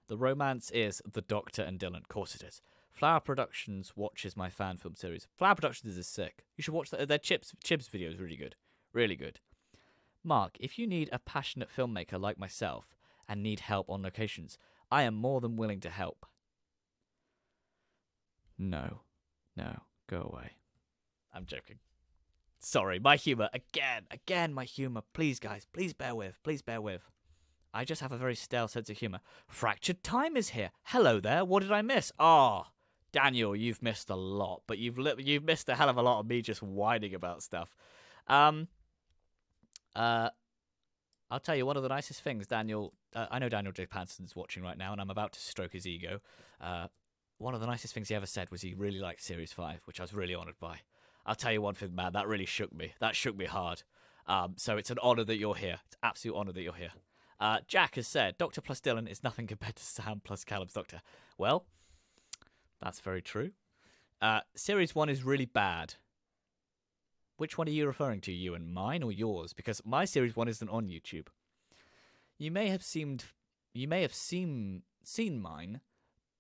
The romance is the Doctor and Dylan. Of course it is. Flower Productions watches my fan film series. Flower Productions is sick. You should watch that. Their Chips video is really good. Really good. Mark, if you need a passionate filmmaker like myself and need help on locations, I am more than willing to help. No, go away. I'm joking. Sorry, my humour. Again, my humour. Please, guys, please bear with. I just have a very stale sense of humour. Fractured Time is here. Hello there. What did I miss? Daniel, you've missed a lot, but you've missed a hell of a lot of me just whining about stuff. I'll tell you one of the nicest things, Daniel. I know Daniel J. Panson's watching right now, and I'm about to stroke his ego. One of the nicest things he ever said was he really liked Series 5, which I was really honoured by. I'll tell you one thing, man, that really shook me. That shook me hard. So it's an honour that you're here. It's an absolute honour that you're here. Jack has said, Doctor plus Dylan is nothing compared to Sam plus Callum's Doctor. Well, that's very true. Series 1 is really bad. Which one are you referring to, Ewan? Mine or yours? Because my Series 1 isn't on YouTube. You may have seen mine,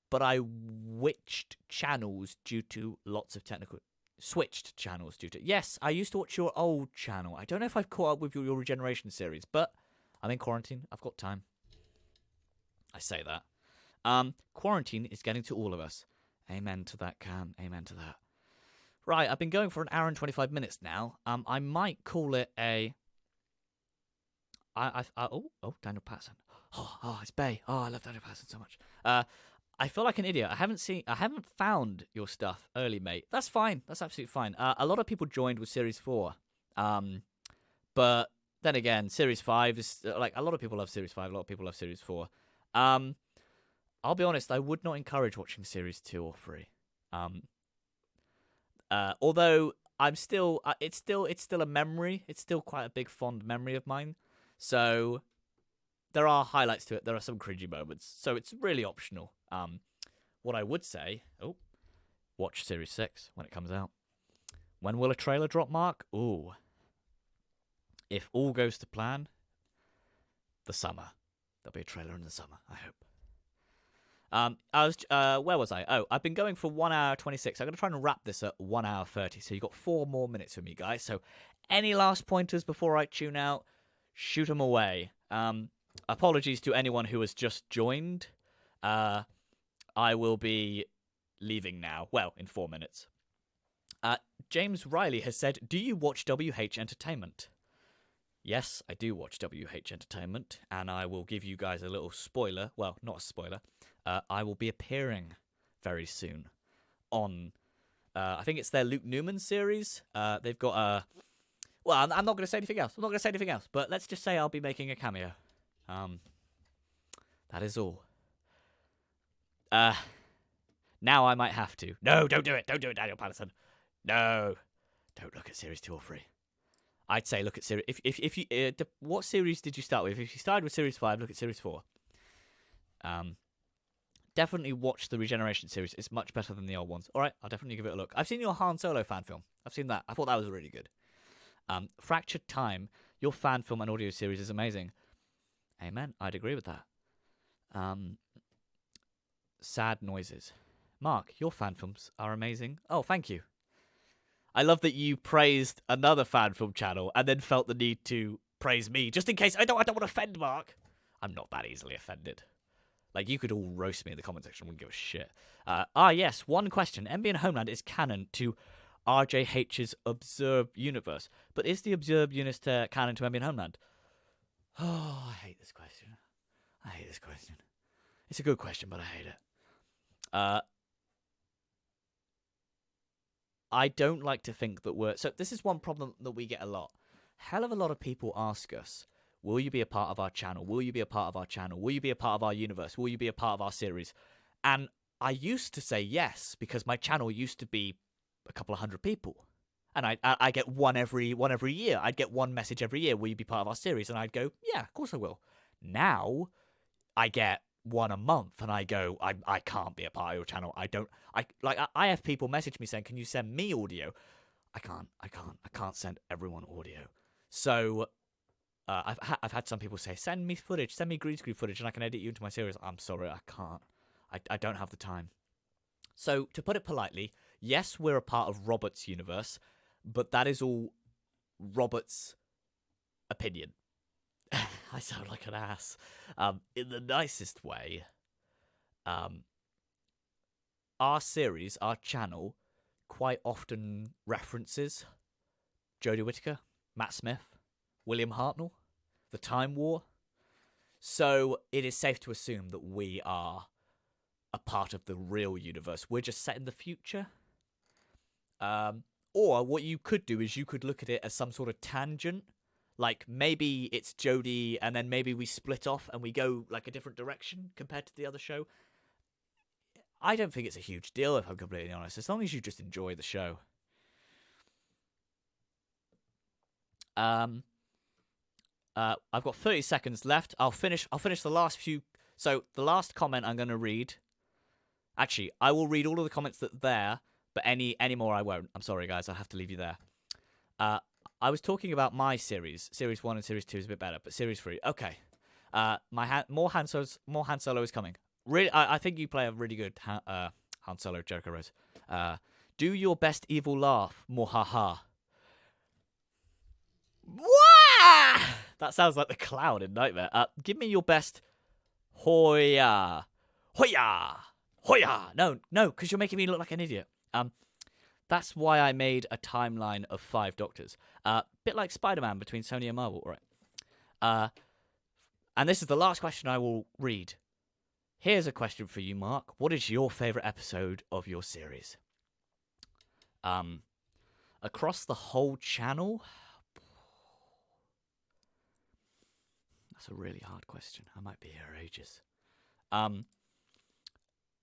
but I switched channels due to lots of technical... Yes, I used to watch your old channel. I don't know if I've caught up with your Regeneration series, but I'm in quarantine. I've got time. I say that. Quarantine is getting to all of us. Amen to that, Cam. Amen to that. Right, I've been going for an hour and 25 minutes now. I might call it a... Daniel Patterson. It's Bay. I love Daniel Patterson so much. I feel like an idiot. I haven't found your stuff early, mate. That's fine. That's absolutely fine. A lot of people joined with Series 4. But then again, Series 5 is like a lot of people love Series 5, a lot of people love Series 4. I'll be honest, I would not encourage watching series 2 or 3. Although I'm still, it's still a memory. It's still quite a big fond memory of mine. So there are highlights to it. There are some cringy moments. So it's really optional. What I would say, watch series 6 when it comes out. When will a trailer drop, Mark? Ooh. If all goes to plan, the summer. There'll be a trailer in the summer, I hope. Where was I? Oh, I've been going for 1 hour 26. I'm going to try and wrap this at 1 hour 30. So you got 4 more minutes with me, guys. So any last pointers before I tune out? Shoot them away. Apologies to anyone who has just joined. I will be leaving now. Well, in 4 minutes. James Riley has said, do you watch WH Entertainment? Yes, I do watch WH Entertainment, and I will give you guys a little spoiler. Well, not a spoiler. I will be appearing very soon on, I think it's their Luke Newman series. They've got a... Well, I'm not going to say anything else. But let's just say I'll be making a cameo. That is all. Now I might have to. No, don't do it. Don't do it, Daniel Patterson. No. Don't look at series 2 or 3. I'd say look at series... If you... what series did you start with? If you started with series 5, look at series 4. Definitely watch the Regeneration series. It's much better than the old ones. All right, I'll definitely give it a look. I've seen your Han Solo fan film. I've seen that. I thought that was really good. Fractured Time, your fan film and audio series is amazing. Amen. I'd agree with that. Sad Noises. Mark, your fan films are amazing. Oh, thank you. I love that you praised another fan film channel and then felt the need to praise me, just in case I don't want to offend Mark. I'm not that easily offended. Like, you could all roast me in the comment section. I wouldn't give a shit. Yes, one question. NBA and Homeland is canon to RJH's Observed Universe. But is the Observed Universe canon to NBA and Homeland? Oh, I hate this question. It's a good question, but I hate it. I don't like to think that we're... So this is one problem that we get a lot. Hell of a lot of people ask us, will you be a part of our channel? Will you be a part of our channel? Will you be a part of our universe? Will you be a part of our series? And I used to say yes, because my channel used to be a couple of hundred people. And I get one every year. I'd get one message every year, will you be part of our series? And I'd go, yeah, of course I will. Now, I get one a month, and I go, I can't be a part of your channel. I have people message me saying, can you send me audio? I can't send everyone audio. So I've had some people say, send me footage, send me green screen footage, and I can edit you into my series. I'm sorry, I can't. I don't have the time. So to put it politely, yes, we're a part of Robert's universe, but that is all Robert's opinion. I sound like an ass. In the nicest way, our series, our channel, quite often references Jodie Whittaker, Matt Smith, William Hartnell, the Time War. So it is safe to assume that we are a part of the real universe. We're just set in the future. Or what you could do is you could look at it as some sort of tangent. Like, maybe it's Jodie, and then maybe we split off and we go, like, a different direction compared to the other show. I don't think it's a huge deal, if I'm completely honest, as long as you just enjoy the show. I've got 30 seconds left. I'll finish the last few... So, the last comment I'm going to read... Actually, I will read all of the comments that are there, but any more I won't. I'm sorry, guys, I'll have to leave you there. I was talking about my series. Series 1 and Series 2 is a bit better, but Series 3, okay. More Han Solo is coming. Really, I think you play a really good Han Solo, Jericho Rose. Do your best evil laugh, Mohaha. Wah! That sounds like the clown in Nightmare. Give me your best Hoya. Hoya! Hoya! No, because you're making me look like an idiot. That's why I made a timeline of 5 Doctors. Bit like Spider-Man between Sony and Marvel, right? And this is the last question I will read. Here's a question for you, Mark. What is your favourite episode of your series? Across the whole channel? That's a really hard question. I might be here ages.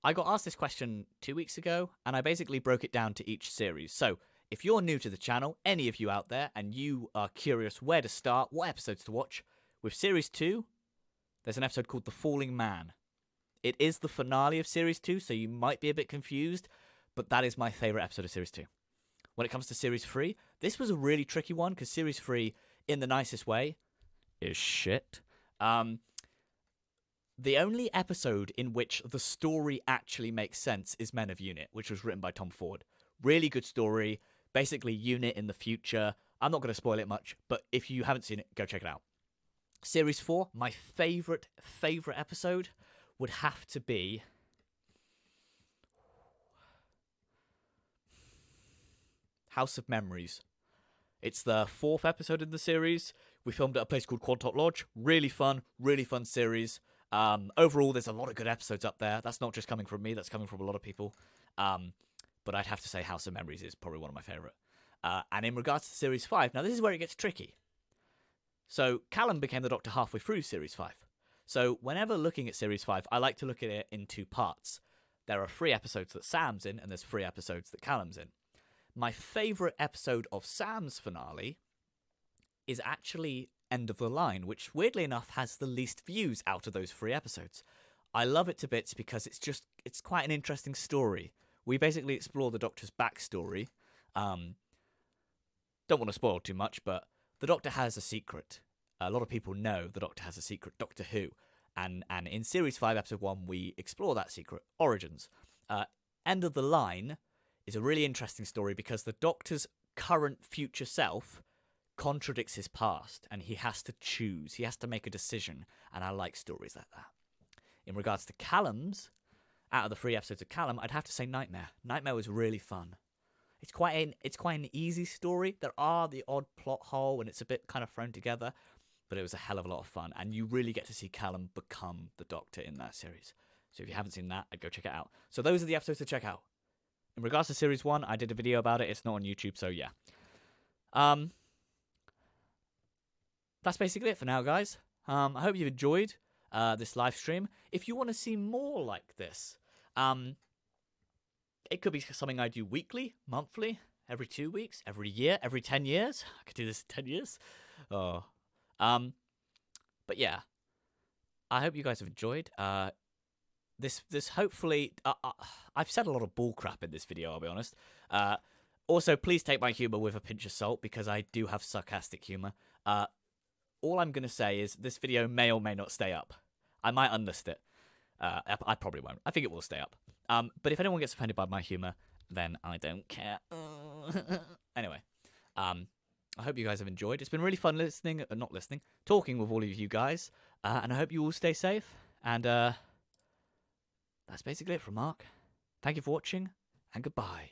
I got asked this question 2 weeks ago, and I basically broke it down to each series. So, if you're new to the channel, any of you out there, and you are curious where to start, what episodes to watch, with Series 2, there's an episode called The Falling Man. It is the finale of Series 2, so you might be a bit confused, but that is my favourite episode of Series 2. When it comes to Series 3, this was a really tricky one, because Series 3, in the nicest way, is shit. The only episode in which the story actually makes sense is Men of Unit, which was written by Tom Ford. Really good story. Basically, Unit in the future. I'm not going to spoil it much, but if you haven't seen it, go check it out. Series 4, my favourite episode would have to be... House of Memories. It's the 4th episode in the series. We filmed at a place called Quantock Lodge. Really fun series. Overall, there's a lot of good episodes up there. That's not just coming from me, that's coming from a lot of people. But I'd have to say House of Memories is probably one of my favourite. And in regards to Series 5, now this is where it gets tricky. So Callum became the Doctor halfway through Series 5. So whenever looking at Series 5, I like to look at it in 2 parts. There are 3 episodes that Sam's in, and there's 3 episodes that Callum's in. My favourite episode of Sam's finale is actually End of the Line, which weirdly enough has the least views out of those 3 episodes. I love it to bits because it's quite an interesting story. We basically explore the Doctor's backstory. Don't want to spoil too much, but the Doctor has a secret. A lot of people know the Doctor has a secret, Doctor Who. And in Series 5, Episode 1, we explore that secret, Origins. End of the Line is a really interesting story because the Doctor's current future self contradicts his past, and he has to choose. He has to make a decision, and I like stories like that. In regards to Callum's, out of the 3 episodes of Callum, I'd have to say Nightmare. Nightmare was really fun. It's quite an easy story. There are the odd plot hole, and it's a bit kind of thrown together, but it was a hell of a lot of fun, and you really get to see Callum become the Doctor in that series. So if you haven't seen that, I'd go check it out. So those are the episodes to check out. In regards to Series 1, I did a video about it. It's not on YouTube, so yeah. That's basically it for now, guys. I hope you've enjoyed this live stream. If you want to see more like this, it could be something I do weekly, monthly, every 2 weeks, every year, every 10 years. I could do this in 10 years. Oh. But yeah, I hope you guys have enjoyed. This hopefully... I've said a lot of bullcrap in this video, I'll be honest. Also, please take my humour with a pinch of salt, because I do have sarcastic humour. All I'm going to say is this video may or may not stay up. I might unlist it. I probably won't. I think it will stay up. But if anyone gets offended by my humour, then I don't care. Anyway, I hope you guys have enjoyed. It's been really fun talking with all of you guys. And I hope you all stay safe. And that's basically it from Mark. Thank you for watching, and goodbye.